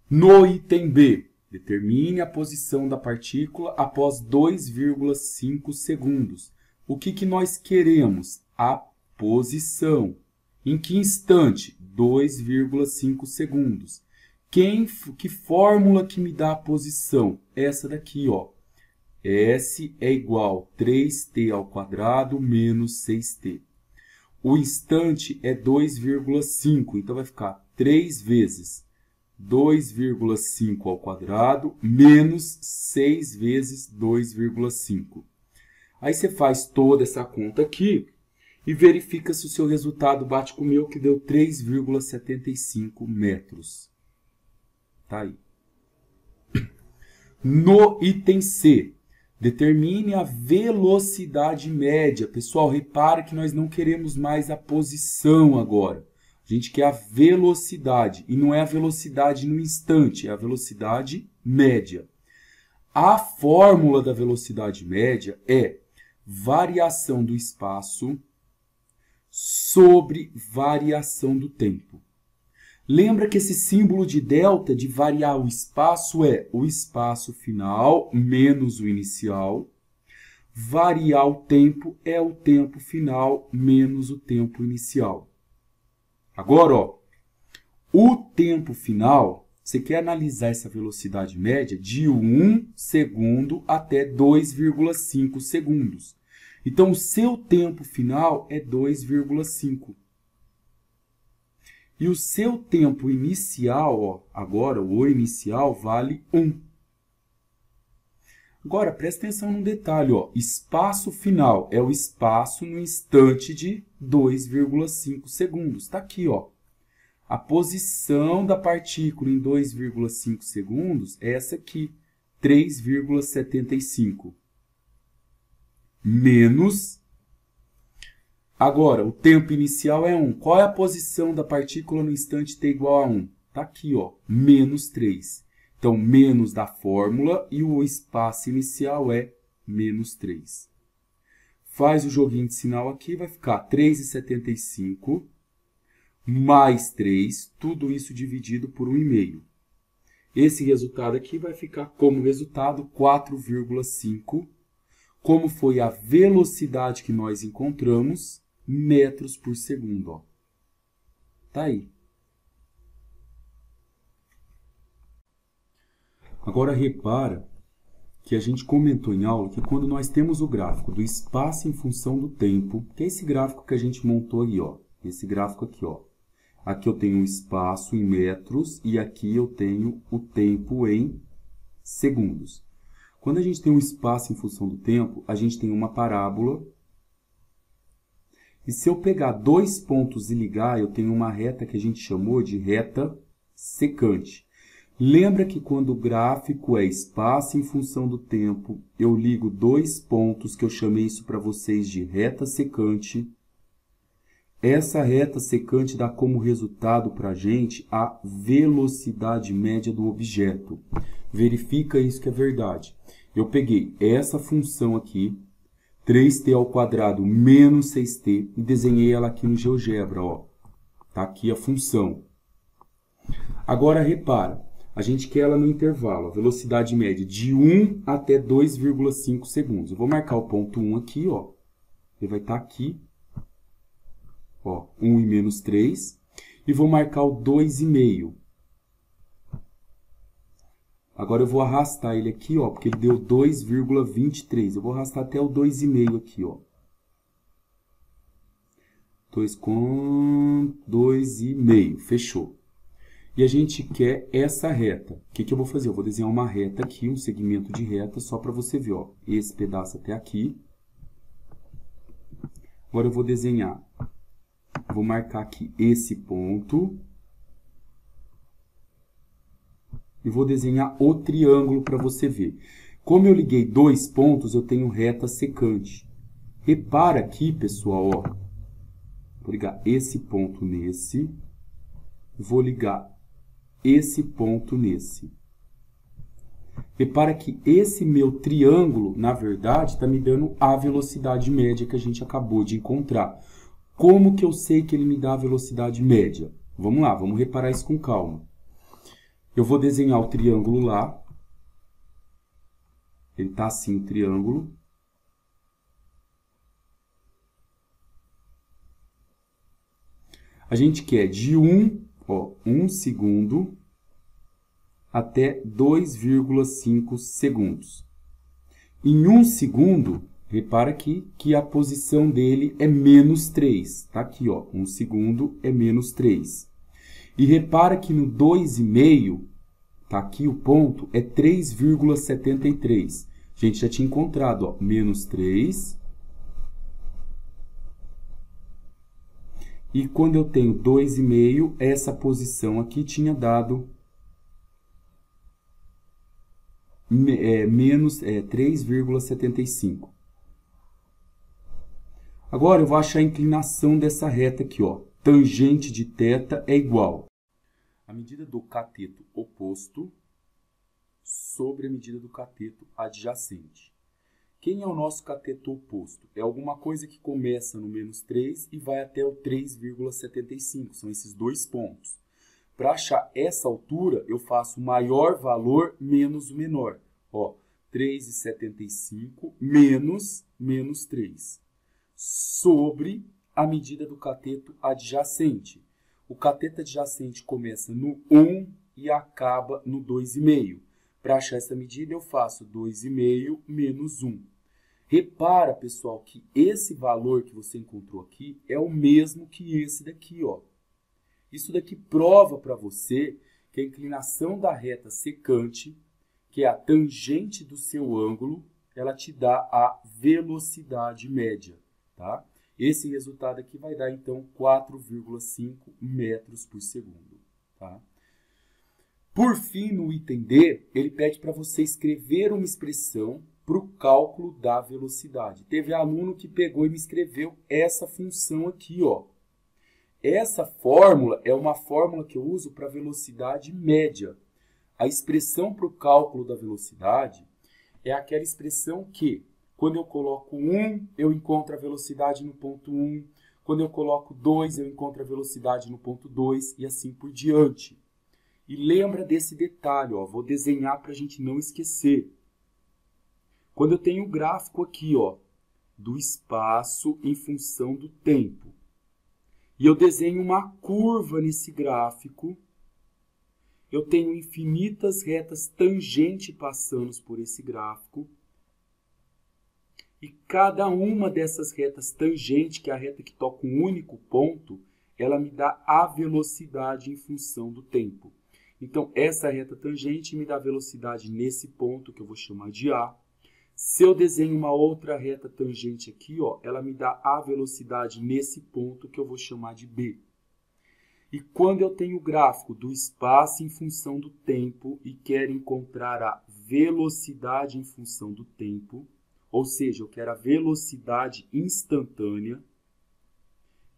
Speaker 1: No item B, determine a posição da partícula após 2,5 segundos. O que nós queremos? A posição. Em que instante? 2,5 segundos. Que fórmula que me dá a posição? Essa daqui, ó. S é igual a 3t ao quadrado menos 6t. O instante é 2,5, então vai ficar 3 vezes 2,5 ao quadrado menos 6 vezes 2,5. Aí você faz toda essa conta aqui e verifica se o seu resultado bate com o meu, que deu 3,75 metros. Tá aí. No item C, determine a velocidade média. Pessoal, repara que nós não queremos mais a posição agora. A gente quer a velocidade. E não é a velocidade no instante, é a velocidade média. A fórmula da velocidade média é variação do espaço sobre variação do tempo. Lembra que esse símbolo de delta, de variar o espaço, é o espaço final menos o inicial. Variar o tempo é o tempo final menos o tempo inicial. Agora, ó, o tempo final, você quer analisar essa velocidade média de 1 segundo até 2,5 segundos. Então, o seu tempo final é 2,5. E o seu tempo inicial, ó, agora o inicial vale 1. Agora, presta atenção num detalhe, ó, espaço final é o espaço no instante de 2,5 segundos. Está aqui, ó. A posição da partícula em 2,5 segundos é essa aqui, 3,75. Menos... Agora, o tempo inicial é 1. Qual é a posição da partícula no instante t igual a 1? Está aqui, ó, menos 3. Então, menos da fórmula e o espaço inicial é menos 3. Faz o joguinho de sinal aqui, vai ficar 3,75 mais 3, tudo isso dividido por 1,5. Esse resultado aqui vai ficar como resultado 4,5. Como foi a velocidade que nós encontramos, metros por segundo, ó. Tá aí. Agora repara que a gente comentou em aula que quando nós temos o gráfico do espaço em função do tempo, que é esse gráfico que a gente montou aí, ó. Esse gráfico aqui, ó. Aqui eu tenho o espaço em metros e aqui eu tenho o tempo em segundos. Quando a gente tem um espaço em função do tempo, a gente tem uma parábola E se eu pegar dois pontos e ligar, eu tenho uma reta que a gente chamou de reta secante. Lembra que quando o gráfico é espaço em função do tempo, eu ligo dois pontos, que eu chamei isso para vocês de reta secante. Essa reta secante dá como resultado para a gente a velocidade média do objeto. Verifica isso que é verdade. Eu peguei essa função aqui, 3t ao quadrado menos 6t, e desenhei ela aqui no GeoGebra. Ó. Tá aqui a função. Agora, repara, a gente quer ela no intervalo, a velocidade média de 1 até 2,5 segundos. Eu vou marcar o ponto 1 aqui, ó. Ele vai estar aqui, ó, 1 e menos 3. E vou marcar o 2,5. Agora eu vou arrastar ele aqui, ó, porque ele deu 2,23. Eu vou arrastar até o 2,5 aqui, ó. 2 com 2,5. Fechou. E a gente quer essa reta. O que que eu vou fazer? Eu vou desenhar uma reta aqui, um segmento de reta, só para você ver, ó. Esse pedaço até aqui. Agora eu vou desenhar. Vou marcar aqui esse ponto. E vou desenhar o triângulo para você ver. Como eu liguei dois pontos, eu tenho reta secante. Repara aqui, pessoal, ó. Vou ligar esse ponto nesse. Vou ligar esse ponto nesse. Repara que esse meu triângulo, na verdade, está me dando a velocidade média que a gente acabou de encontrar. Como que eu sei que ele me dá a velocidade média? Vamos lá, vamos reparar isso com calma. Eu vou desenhar o triângulo lá. Ele está assim, o triângulo. A gente quer de 1 segundo até 2,5 segundos. Em 1 segundo, repara aqui que a posição dele é menos 3. Tá aqui, ó, 1 segundo é menos 3. E repara que no 2,5, tá aqui o ponto, é 3,73. A gente já tinha encontrado, ó, menos 3. E quando eu tenho 2,5, essa posição aqui tinha dado menos 3,75. Agora eu vou achar a inclinação dessa reta aqui, ó. Tangente de θ é igual a medida do cateto oposto sobre a medida do cateto adjacente. Quem é o nosso cateto oposto? É alguma coisa que começa no menos 3 e vai até o 3,75. São esses dois pontos. Para achar essa altura, eu faço o maior valor menos o menor. Ó, 3,75 menos 3. Sobre a medida do cateto adjacente. O cateto adjacente começa no 1 e acaba no 2,5. Para achar essa medida, eu faço 2,5 menos 1. Repara, pessoal, que esse valor que você encontrou aqui é o mesmo que esse daqui, ó. Isso daqui prova para você que a inclinação da reta secante, que é a tangente do seu ângulo, ela te dá a velocidade média, tá? Esse resultado aqui vai dar, então, 4,5 metros por segundo, tá? Por fim, no item D, ele pede para você escrever uma expressão para o cálculo da velocidade. Teve aluno que pegou e me escreveu essa função aqui, ó. Essa fórmula é uma fórmula que eu uso para velocidade média. A expressão para o cálculo da velocidade é aquela expressão que, quando eu coloco 1, eu encontro a velocidade no ponto 1. Quando eu coloco 2, eu encontro a velocidade no ponto 2 e assim por diante. E lembra desse detalhe, ó, vou desenhar para a gente não esquecer. Quando eu tenho o gráfico aqui, ó, do espaço em função do tempo, e eu desenho uma curva nesse gráfico, eu tenho infinitas retas tangentes passando por esse gráfico, e cada uma dessas retas tangentes, que é a reta que toca um único ponto, ela me dá a velocidade em função do tempo. Então, essa reta tangente me dá velocidade nesse ponto, que eu vou chamar de A. Se eu desenho uma outra reta tangente aqui, ó, ela me dá a velocidade nesse ponto que eu vou chamar de B. E quando eu tenho o gráfico do espaço em função do tempo e quero encontrar a velocidade em função do tempo, ou seja, eu quero a velocidade instantânea,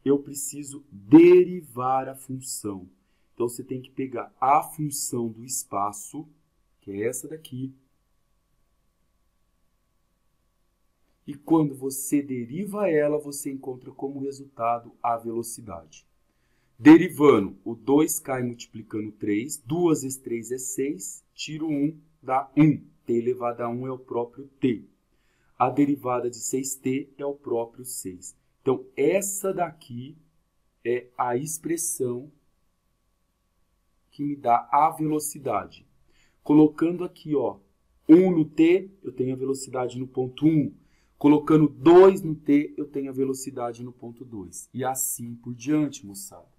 Speaker 1: eu preciso derivar a função. Então, você tem que pegar a função do espaço, que é essa daqui, e quando você deriva ela, você encontra como resultado a velocidade. Derivando, o 2 cai multiplicando 3, 2 vezes 3 é 6, tiro 1, dá 1. T elevado a 1 é o próprio t. A derivada de 6t é o próprio 6. Então, essa daqui é a expressão que me dá a velocidade. Colocando aqui, ó, 1 no t, eu tenho a velocidade no ponto 1. Colocando 2 no t, eu tenho a velocidade no ponto 2. E assim por diante, moçada.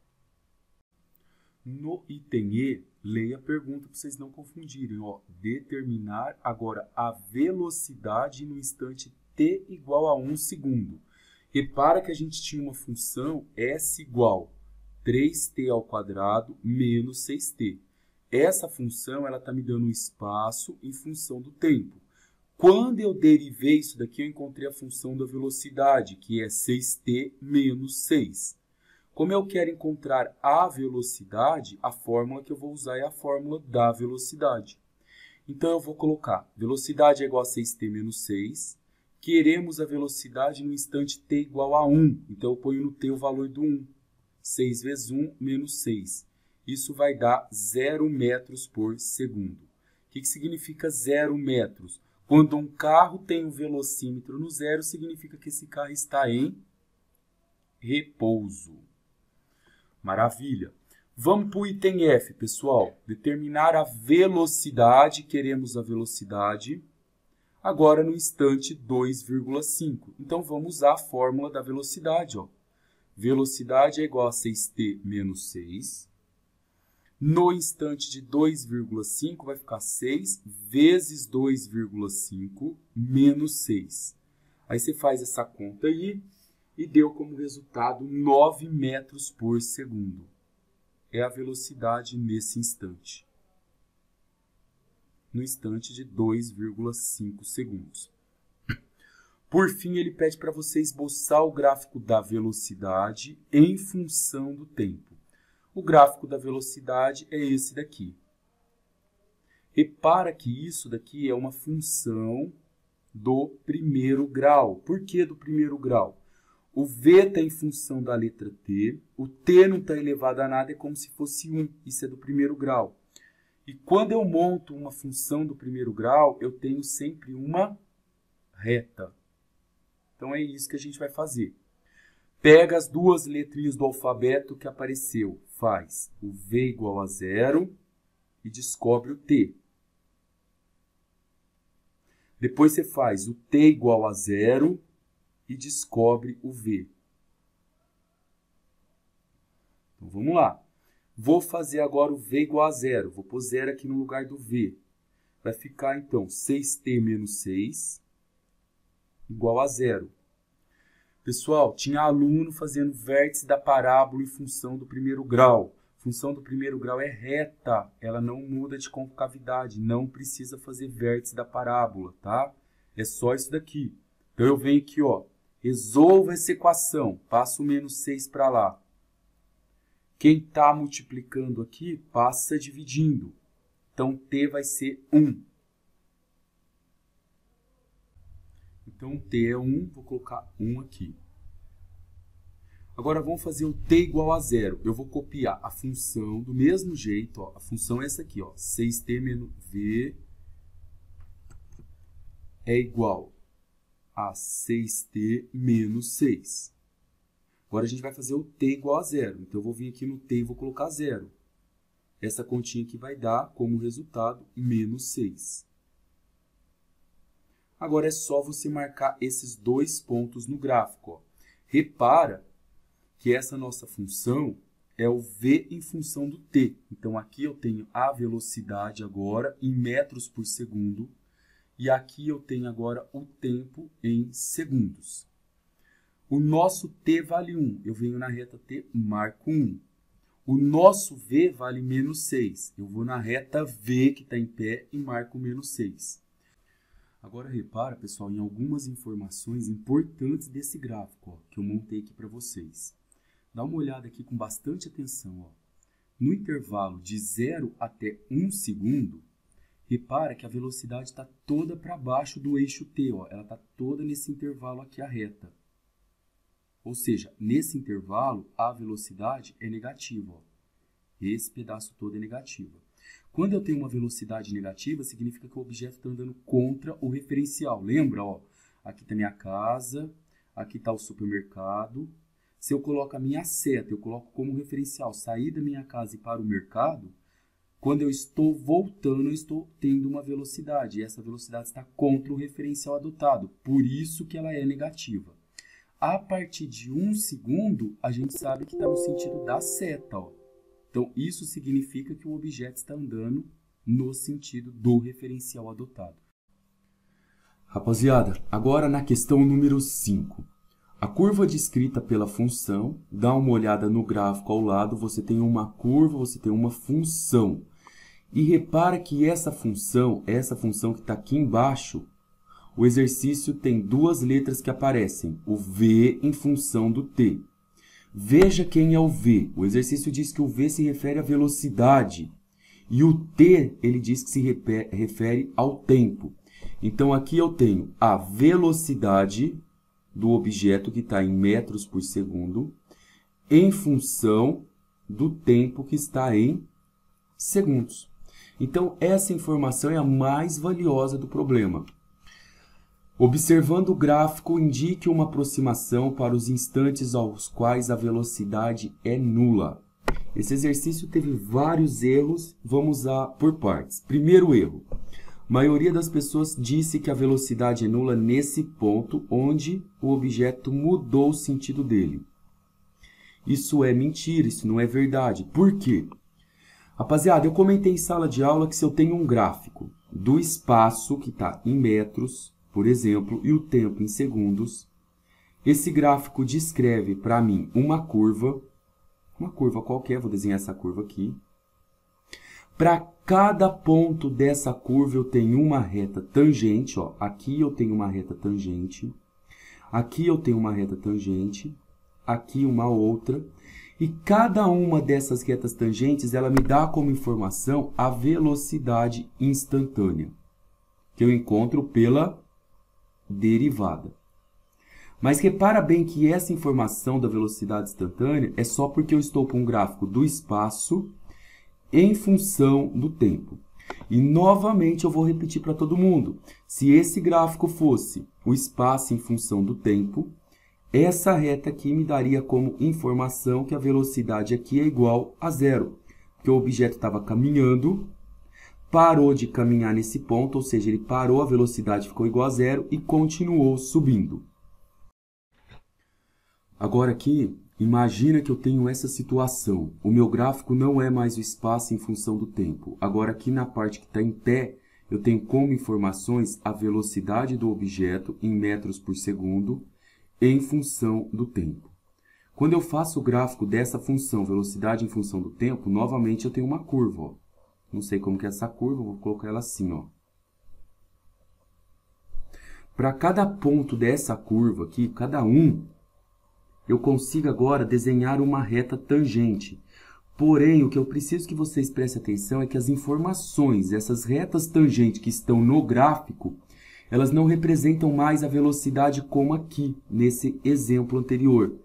Speaker 1: No item E, leia a pergunta para vocês não confundirem. Ó, determinar agora a velocidade no instante t igual a 1 segundo. Repara que a gente tinha uma função S igual 3t ao quadrado menos 6t. Essa função está me dando um espaço em função do tempo. Quando eu derivei isso daqui, eu encontrei a função da velocidade, que é 6t menos 6. Como eu quero encontrar a velocidade, a fórmula que eu vou usar é a fórmula da velocidade. Então, eu vou colocar velocidade é igual a 6t menos 6. Queremos a velocidade no instante t igual a 1. Então, eu ponho no t o valor do 1. 6 vezes 1 menos 6. Isso vai dar 0 metros por segundo. O que significa 0 metros? Quando um carro tem um velocímetro no zero, significa que esse carro está em repouso. Maravilha. Vamos para o item F, pessoal. Determinar a velocidade. Queremos a velocidade. Agora no instante 2,5. Então, vamos usar a fórmula da velocidade. Ó. Velocidade é igual a 6t menos 6. No instante de 2,5 vai ficar 6 vezes 2,5 menos 6. Aí você faz essa conta aí. E deu como resultado 9 metros por segundo. É a velocidade nesse instante. No instante de 2,5 segundos. Por fim, ele pede para você esboçar o gráfico da velocidade em função do tempo. O gráfico da velocidade é esse daqui. Repara que isso daqui é uma função do primeiro grau. Por que do primeiro grau? O v está em função da letra t, o t não está elevado a nada, é como se fosse 1, isso é do primeiro grau. E quando eu monto uma função do primeiro grau, eu tenho sempre uma reta. Então é isso que a gente vai fazer. Pega as duas letrinhas do alfabeto que apareceu, faz o v igual a 0 e descobre o t. Depois você faz o t igual a 0 e descobre o v. Então, vamos lá. Vou fazer agora o v igual a 0. Vou pôr 0 aqui no lugar do v. Vai ficar, então, 6t menos 6 igual a 0. Pessoal, tinha aluno fazendo vértice da parábola em função do primeiro grau. Função do primeiro grau é reta. Ela não muda de concavidade. Não precisa fazer vértice da parábola, tá? É só isso daqui. Então, eu venho aqui, ó. Resolva essa equação. Passa o menos 6 para lá. Quem está multiplicando aqui, passa dividindo. Então, t vai ser 1. Então, t é 1. Vou colocar 1 aqui. Agora, vamos fazer o t igual a 0. Eu vou copiar a função do mesmo jeito. Ó. A função é essa aqui. Ó. 6t menos v é igual a 6t menos 6. Agora a gente vai fazer o t igual a 0. Então eu vou vir aqui no t e vou colocar 0. Essa continha aqui vai dar como resultado menos 6. Agora é só você marcar esses dois pontos no gráfico. Ó. Repara que essa nossa função é o v em função do t. Então aqui eu tenho a velocidade agora em metros por segundo. E aqui eu tenho agora o tempo em segundos. O nosso t vale 1. Eu venho na reta t, marco 1. O nosso v vale menos 6. Eu vou na reta v, que está em pé, e marco menos 6. Agora, repara, pessoal, em algumas informações importantes desse gráfico, ó, que eu montei aqui para vocês. Dá uma olhada aqui com bastante atenção. Ó. No intervalo de 0 até 1 segundo, repara que a velocidade está toda para baixo do eixo t. Ó. Ela está toda nesse intervalo aqui, a reta. Ou seja, nesse intervalo, a velocidade é negativa. Ó. Esse pedaço todo é negativo. Quando eu tenho uma velocidade negativa, significa que o objeto está andando contra o referencial. Lembra? Ó, aqui está minha casa, aqui está o supermercado. Se eu coloco a minha seta, eu coloco como referencial sair da minha casa e para o mercado, quando eu estou voltando, eu estou tendo uma velocidade. E essa velocidade está contra o referencial adotado. Por isso que ela é negativa. A partir de 1 segundo, a gente sabe que está no sentido da seta. Ó. Então, isso significa que o objeto está andando no sentido do referencial adotado. Rapaziada, agora na questão número 5. A curva descrita pela função, dá uma olhada no gráfico ao lado, você tem uma curva, você tem uma função. E repara que essa função que está aqui embaixo, o exercício tem duas letras que aparecem, o v em função do t. Veja quem é o v. O exercício diz que o v se refere à velocidade e o t ele diz que se refere ao tempo. Então, aqui eu tenho a velocidade do objeto, que está em metros por segundo, em função do tempo, que está em segundos. Então, essa informação é a mais valiosa do problema. Observando o gráfico, indique uma aproximação para os instantes aos quais a velocidade é nula. Esse exercício teve vários erros, vamos lá por partes. Primeiro erro. A maioria das pessoas disse que a velocidade é nula nesse ponto onde o objeto mudou o sentido dele. Isso é mentira, isso não é verdade. Por quê? Rapaziada, eu comentei em sala de aula que se eu tenho um gráfico do espaço, que está em metros, por exemplo, e o tempo em segundos, esse gráfico descreve para mim uma curva qualquer, vou desenhar essa curva aqui. Para cada ponto dessa curva eu tenho uma reta tangente, ó. Aqui eu tenho uma reta tangente, aqui eu tenho uma reta tangente, aqui uma outra, e cada uma dessas retas tangentes ela me dá como informação a velocidade instantânea, que eu encontro pela derivada. Mas repara bem que essa informação da velocidade instantânea é só porque eu estou com um gráfico do espaço em função do tempo. E novamente eu vou repetir para todo mundo. Se esse gráfico fosse o espaço em função do tempo, essa reta aqui me daria como informação que a velocidade aqui é igual a zero. Porque o objeto estava caminhando, parou de caminhar nesse ponto, ou seja, ele parou, a velocidade ficou igual a zero e continuou subindo. Agora aqui, imagina que eu tenho essa situação. O meu gráfico não é mais o espaço em função do tempo. Agora aqui na parte que está em pé, eu tenho como informações a velocidade do objeto em metros por segundo em função do tempo. Quando eu faço o gráfico dessa função, velocidade em função do tempo, novamente eu tenho uma curva, ó. Não sei como que é essa curva, vou colocar ela assim, ó. Para cada ponto dessa curva aqui, cada um, eu consigo agora desenhar uma reta tangente. Porém, o que eu preciso que vocês prestem atenção é que as informações, essas retas tangentes que estão no gráfico, elas não representam mais a velocidade como aqui, nesse exemplo anterior.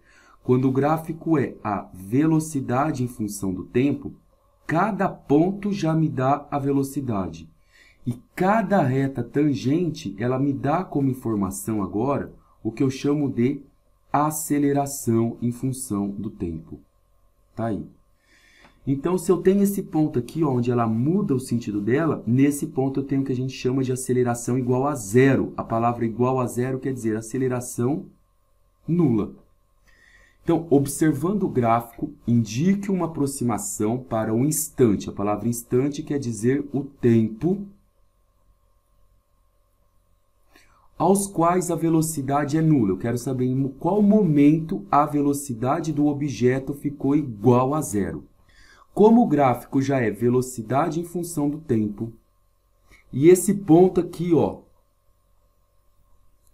Speaker 1: Quando o gráfico é a velocidade em função do tempo, cada ponto já me dá a velocidade. E cada reta tangente, ela me dá como informação agora o que eu chamo de aceleração em função do tempo. Tá aí. Então, se eu tenho esse ponto aqui, ó, onde ela muda o sentido dela, nesse ponto eu tenho o que a gente chama de aceleração igual a zero. A palavra igual a zero quer dizer aceleração nula. Então, observando o gráfico, indique uma aproximação para o instante. A palavra instante quer dizer o tempo aos quais a velocidade é nula. Eu quero saber em qual momento a velocidade do objeto ficou igual a zero. Como o gráfico já é velocidade em função do tempo, e esse ponto aqui, ó,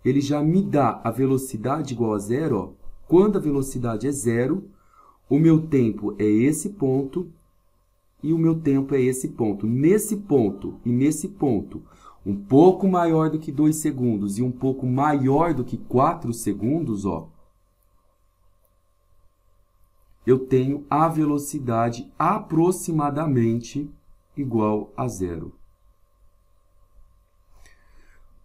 Speaker 1: ele já me dá a velocidade igual a zero, ó. Quando a velocidade é zero, o meu tempo é esse ponto e o meu tempo é esse ponto. Nesse ponto e nesse ponto, um pouco maior do que 2 segundos e um pouco maior do que 4 segundos, ó, eu tenho a velocidade aproximadamente igual a zero.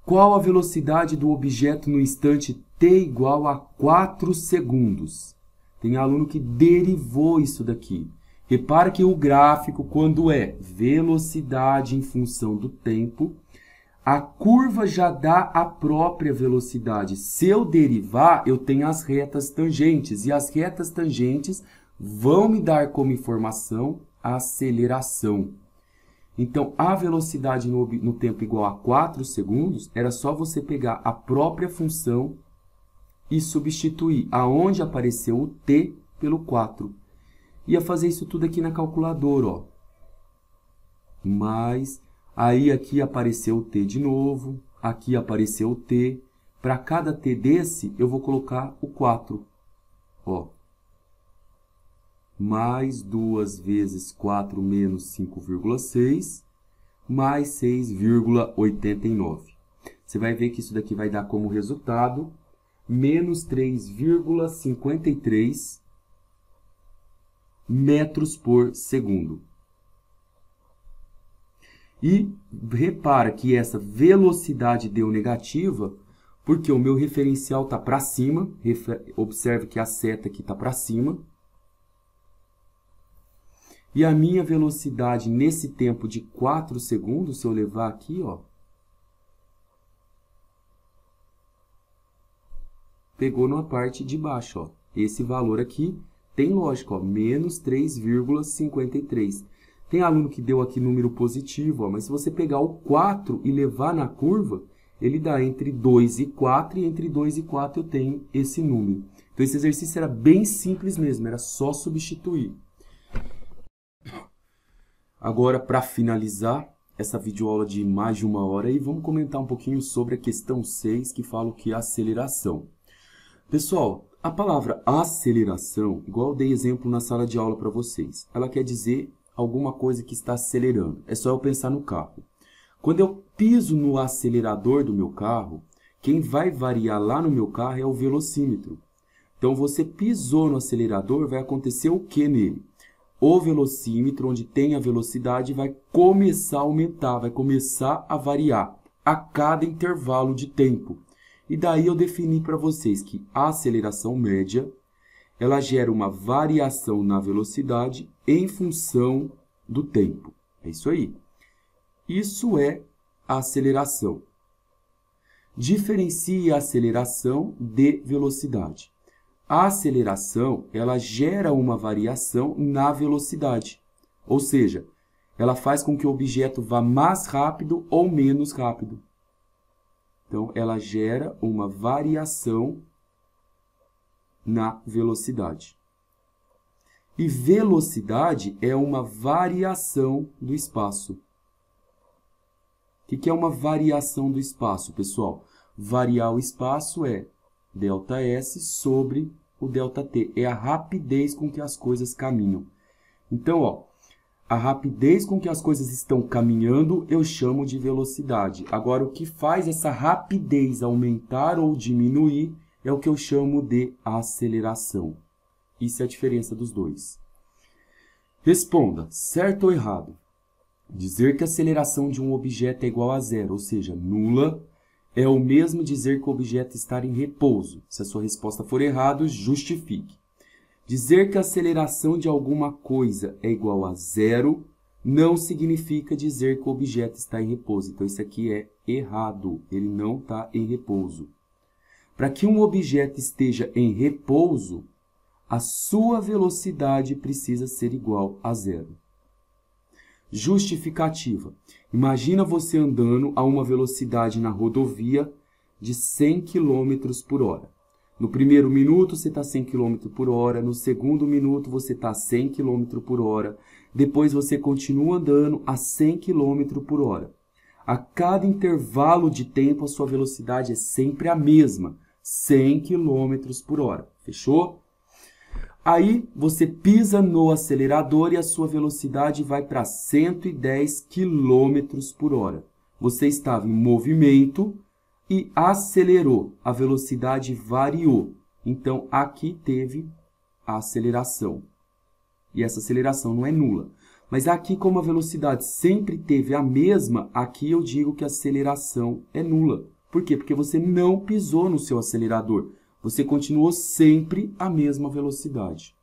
Speaker 1: Qual a velocidade do objeto no instante t igual a 4 segundos? Tem aluno que derivou isso daqui. Repara que o gráfico, quando é velocidade em função do tempo, a curva já dá a própria velocidade. Se eu derivar, eu tenho as retas tangentes. E as retas tangentes vão me dar como informação a aceleração. Então, a velocidade no tempo igual a 4 segundos, era só você pegar a própria função e substituir aonde apareceu o t pelo 4. Ia fazer isso tudo aqui na calculadora, ó. Mas aí aqui apareceu o t de novo, aqui apareceu o t. Para cada t desse, eu vou colocar o 4. Ó. Mais 2 vezes 4 menos 5,6, mais 6,89. Você vai ver que isso daqui vai dar como resultado menos 3,53 metros por segundo. E repara que essa velocidade deu negativa, porque o meu referencial está para cima. Observe que a seta aqui está para cima. E a minha velocidade nesse tempo de 4 segundos, se eu levar aqui, ó, pegou na parte de baixo, ó. Esse valor aqui tem lógica, ó, menos 3,53. Tem aluno que deu aqui número positivo, ó, mas se você pegar o 4 e levar na curva, ele dá entre 2 e 4, e entre 2 e 4 eu tenho esse número. Então, esse exercício era bem simples mesmo, era só substituir. Agora, para finalizar essa videoaula de mais de 1 hora, aí, vamos comentar um pouquinho sobre a questão 6, que fala o que é aceleração. Pessoal, a palavra aceleração, igual eu dei exemplo na sala de aula para vocês, ela quer dizer alguma coisa que está acelerando. É só eu pensar no carro. Quando eu piso no acelerador do meu carro, quem vai variar lá no meu carro é o velocímetro. Então, você pisou no acelerador, vai acontecer o que nele? O velocímetro, onde tem a velocidade, vai começar a aumentar, vai começar a variar a cada intervalo de tempo. E daí eu defini para vocês que a aceleração média, ela gera uma variação na velocidade em função do tempo. É isso aí. Isso é a aceleração. Diferencie a aceleração de velocidade. A aceleração, ela gera uma variação na velocidade. Ou seja, ela faz com que o objeto vá mais rápido ou menos rápido. Então, ela gera uma variação na velocidade. E velocidade é uma variação do espaço. O que é uma variação do espaço, pessoal? Variar o espaço é ΔS sobre o ΔT. É a rapidez com que as coisas caminham. Então, ó, a rapidez com que as coisas estão caminhando, eu chamo de velocidade. Agora, o que faz essa rapidez aumentar ou diminuir é o que eu chamo de aceleração. Isso é a diferença dos dois. Responda, certo ou errado? Dizer que a aceleração de um objeto é igual a zero, ou seja, nula, é o mesmo dizer que o objeto está em repouso. Se a sua resposta for errada, justifique. Dizer que a aceleração de alguma coisa é igual a zero não significa dizer que o objeto está em repouso. Então, isso aqui é errado. Ele não está em repouso. Para que um objeto esteja em repouso, a sua velocidade precisa ser igual a zero. Justificativa. Imagina você andando a uma velocidade na rodovia de 100 km por hora. No primeiro minuto você está 100 km por hora, no segundo minuto você está 100 km por hora, depois você continua andando a 100 km por hora. A cada intervalo de tempo a sua velocidade é sempre a mesma, 100 km por hora. Fechou? Aí você pisa no acelerador e a sua velocidade vai para 110 km por hora. Você estava em movimento e acelerou, a velocidade variou. Então, aqui teve a aceleração. E essa aceleração não é nula. Mas aqui, como a velocidade sempre teve a mesma, aqui eu digo que a aceleração é nula. Por quê? Porque você não pisou no seu acelerador. Você continuou sempre a mesma velocidade.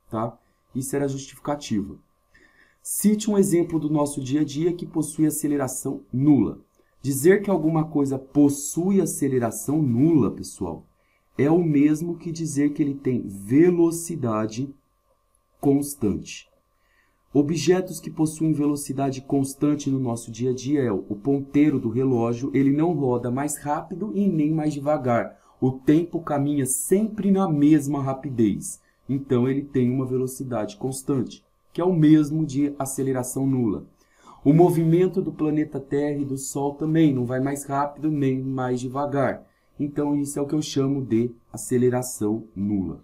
Speaker 1: Tá? Isso era a justificativa. Cite um exemplo do nosso dia a dia que possui aceleração nula. Dizer que alguma coisa possui aceleração nula, pessoal, é o mesmo que dizer que ele tem velocidade constante. Objetos que possuem velocidade constante no nosso dia a dia é o ponteiro do relógio, ele não roda mais rápido e nem mais devagar. O tempo caminha sempre na mesma rapidez. Então, ele tem uma velocidade constante, que é o mesmo de aceleração nula. O movimento do planeta Terra e do Sol também não vai mais rápido nem mais devagar. Então, isso é o que eu chamo de aceleração nula.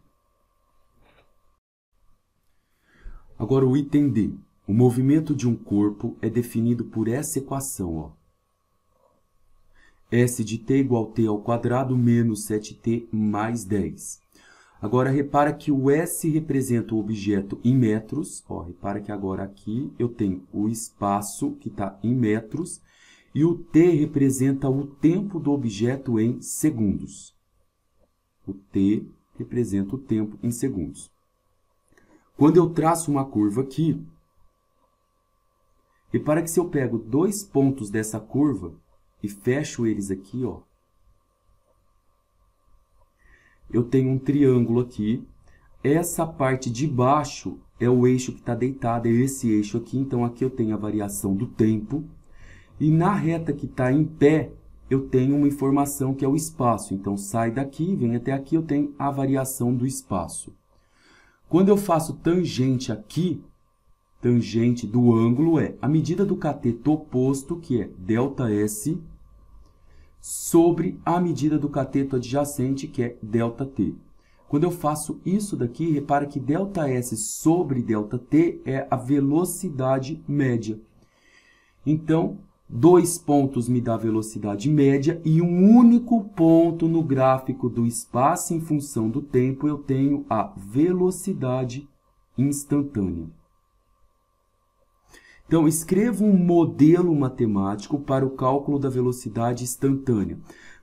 Speaker 1: Agora, o item D. O movimento de um corpo é definido por essa equação. Ó. S de t igual a t ao quadrado menos 7t mais 10. Agora, repara que o S representa o objeto em metros. Ó, repara que agora aqui eu tenho o espaço que está em metros. E o T representa o tempo do objeto em segundos. O T representa o tempo em segundos. Quando eu traço uma curva aqui, repara que se eu pego dois pontos dessa curva e fecho eles aqui, ó, eu tenho um triângulo aqui. Essa parte de baixo é o eixo que está deitado, é esse eixo aqui. Então, aqui eu tenho a variação do tempo. E na reta que está em pé, eu tenho uma informação que é o espaço. Então, sai daqui, vem até aqui, eu tenho a variação do espaço. Quando eu faço tangente aqui, tangente do ângulo é a medida do cateto oposto, que é ΔS, sobre a medida do cateto adjacente, que é ΔT. Quando eu faço isso daqui, repara que ΔS sobre ΔT é a velocidade média. Então, dois pontos me dá a velocidade média e um único ponto no gráfico do espaço em função do tempo, eu tenho a velocidade instantânea. Então, escreva um modelo matemático para o cálculo da velocidade instantânea.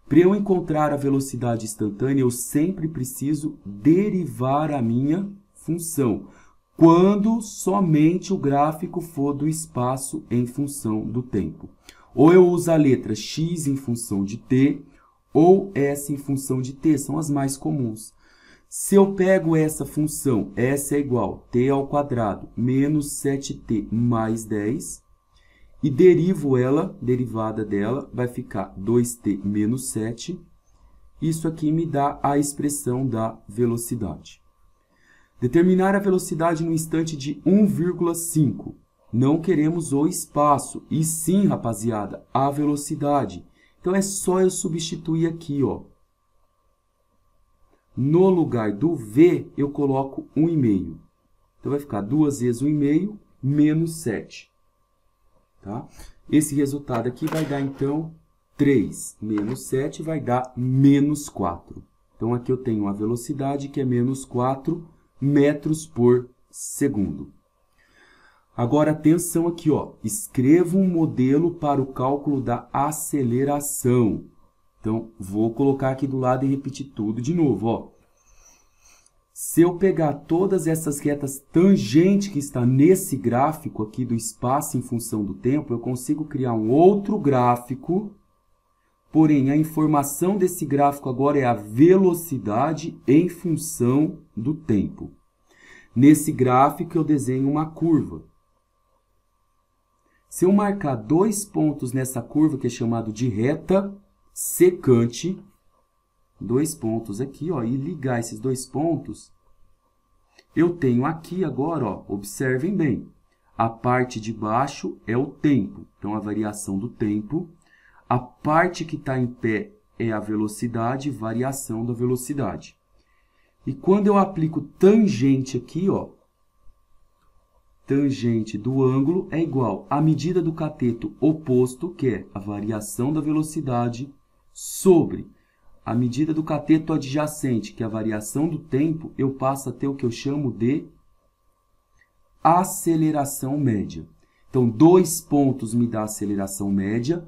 Speaker 1: Para eu encontrar a velocidade instantânea, eu sempre preciso derivar a minha função, quando somente o gráfico for do espaço em função do tempo. Ou eu uso a letra x em função de t, ou s em função de t, são as mais comuns. Se eu pego essa função, s é igual a t ao quadrado menos 7t mais 10, e derivo ela, derivada dela, vai ficar 2t menos 7. Isso aqui me dá a expressão da velocidade. Determinar a velocidade no instante de 1,5. Não queremos o espaço, e sim, rapaziada, a velocidade. Então, é só eu substituir aqui, ó. No lugar do V, eu coloco 1,5. Então, vai ficar 2 vezes 1,5 menos 7. Tá? Esse resultado aqui vai dar, então, 3 menos 7 vai dar menos 4. Então, aqui eu tenho a velocidade que é menos 4 metros por segundo. Agora, atenção aqui, ó. Escreva um modelo para o cálculo da aceleração. Então, vou colocar aqui do lado e repetir tudo de novo, ó. Se eu pegar todas essas retas tangentes que está nesse gráfico aqui do espaço em função do tempo, eu consigo criar um outro gráfico, porém, a informação desse gráfico agora é a velocidade em função do tempo. Nesse gráfico, eu desenho uma curva. Se eu marcar dois pontos nessa curva, que é chamado de reta secante, dois pontos aqui, ó, e ligar esses dois pontos, eu tenho aqui agora, ó, observem bem, a parte de baixo é o tempo, então a variação do tempo, a parte que está em pé é a velocidade, variação da velocidade. E quando eu aplico tangente aqui, ó, tangente do ângulo é igual à medida do cateto oposto, que é a variação da velocidade, sobre a medida do cateto adjacente, que é a variação do tempo, eu passo a ter o que eu chamo de aceleração média. Então, 2 pontos me dá aceleração média,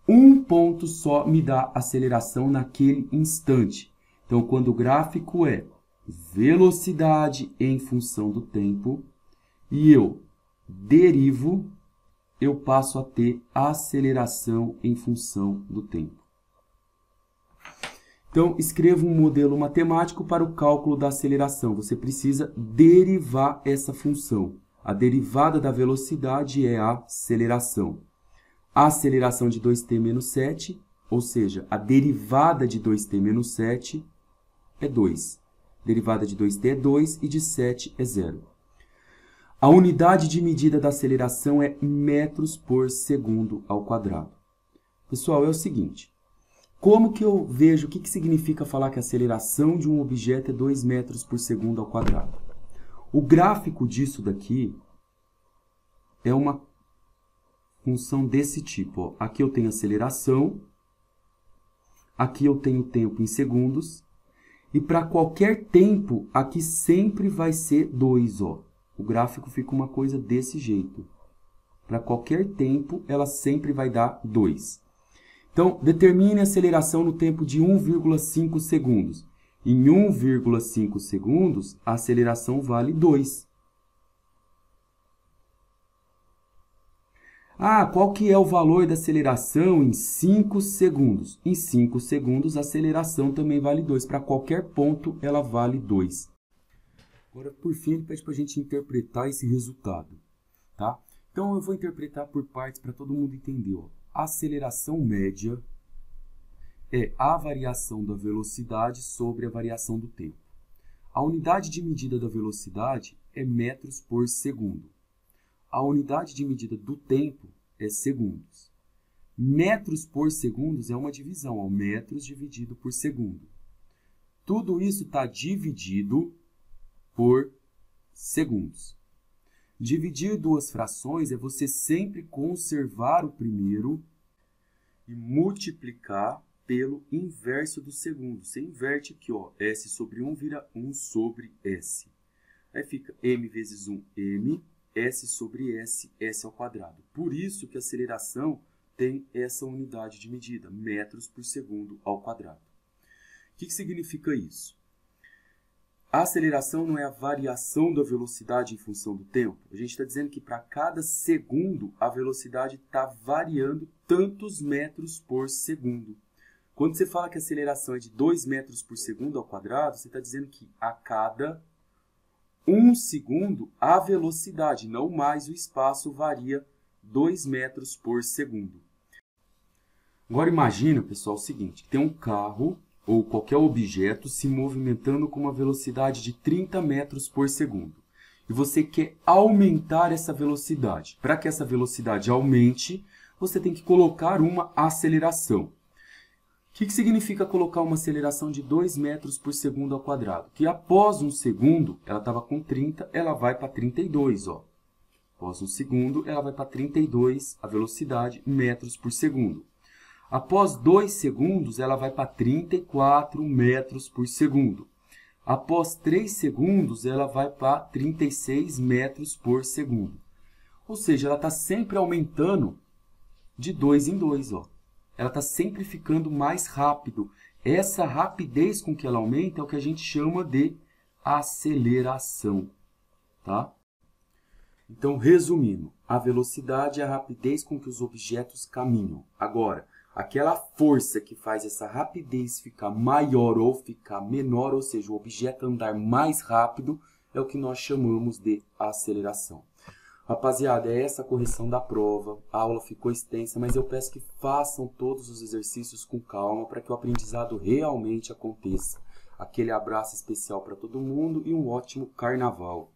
Speaker 1: 1 ponto só me dá aceleração naquele instante. Então, quando o gráfico é velocidade em função do tempo, e eu derivo, eu passo a ter aceleração em função do tempo. Então, escreva um modelo matemático para o cálculo da aceleração. Você precisa derivar essa função. A derivada da velocidade é a aceleração. A aceleração de 2t menos 7, ou seja, a derivada de 2t menos 7 é 2. Derivada de 2t é 2 e de 7 é 0. A unidade de medida da aceleração é metros por segundo ao quadrado. Pessoal, é o seguinte. Como que eu vejo o que significa falar que a aceleração de um objeto é 2 metros por segundo ao quadrado? O gráfico disso daqui é uma função desse tipo. Ó. Aqui eu tenho aceleração, aqui eu tenho tempo em segundos, e para qualquer tempo, aqui sempre vai ser 2. Ó. O gráfico fica uma coisa desse jeito. Para qualquer tempo, ela sempre vai dar 2. Então, determine a aceleração no tempo de 1,5 segundos. Em 1,5 segundos, a aceleração vale 2. Ah, qual que é o valor da aceleração em 5 segundos? Em 5 segundos, a aceleração também vale 2. Para qualquer ponto, ela vale 2. Agora, por fim, ele pede para a gente interpretar esse resultado. Tá? Então, eu vou interpretar por partes para todo mundo entender. Ó. A aceleração média é a variação da velocidade sobre a variação do tempo. A unidade de medida da velocidade é metros por segundo. A unidade de medida do tempo é segundos. Metros por segundos é uma divisão, ó, metros dividido por segundo. Tudo isso está dividido por segundos. Dividir duas frações é você sempre conservar o primeiro e multiplicar pelo inverso do segundo. Você inverte aqui, ó, S sobre 1 vira 1 sobre S. Aí fica M vezes 1, M, S sobre S, S ao quadrado. Por isso que a aceleração tem essa unidade de medida, metros por segundo ao quadrado. O que significa isso? A aceleração não é a variação da velocidade em função do tempo. A gente está dizendo que para cada segundo a velocidade está variando tantos metros por segundo. Quando você fala que a aceleração é de 2 metros por segundo ao quadrado, você está dizendo que a cada 1 segundo a velocidade, não mais o espaço, varia 2 metros por segundo. Agora imagina, pessoal, o seguinte, tem um carro ou qualquer objeto se movimentando com uma velocidade de 30 metros por segundo. E você quer aumentar essa velocidade. Para que essa velocidade aumente, você tem que colocar uma aceleração. O que significa colocar uma aceleração de 2 metros por segundo ao quadrado? Que após um segundo, ela estava com 30, ela vai para 32. Ó. Após um segundo, ela vai para 32, a velocidade, metros por segundo. Após 2 segundos, ela vai para 34 metros por segundo. Após 3 segundos, ela vai para 36 metros por segundo. Ou seja, ela está sempre aumentando de 2 em 2. Ó. Ela está sempre ficando mais rápido. Essa rapidez com que ela aumenta é o que a gente chama de aceleração. Tá? Então, resumindo, a velocidade é a rapidez com que os objetos caminham. Agora, aquela força que faz essa rapidez ficar maior ou ficar menor, ou seja, o objeto andar mais rápido, é o que nós chamamos de aceleração. Rapaziada, é essa a correção da prova. A aula ficou extensa, mas eu peço que façam todos os exercícios com calma para que o aprendizado realmente aconteça. Aquele abraço especial para todo mundo e um ótimo carnaval.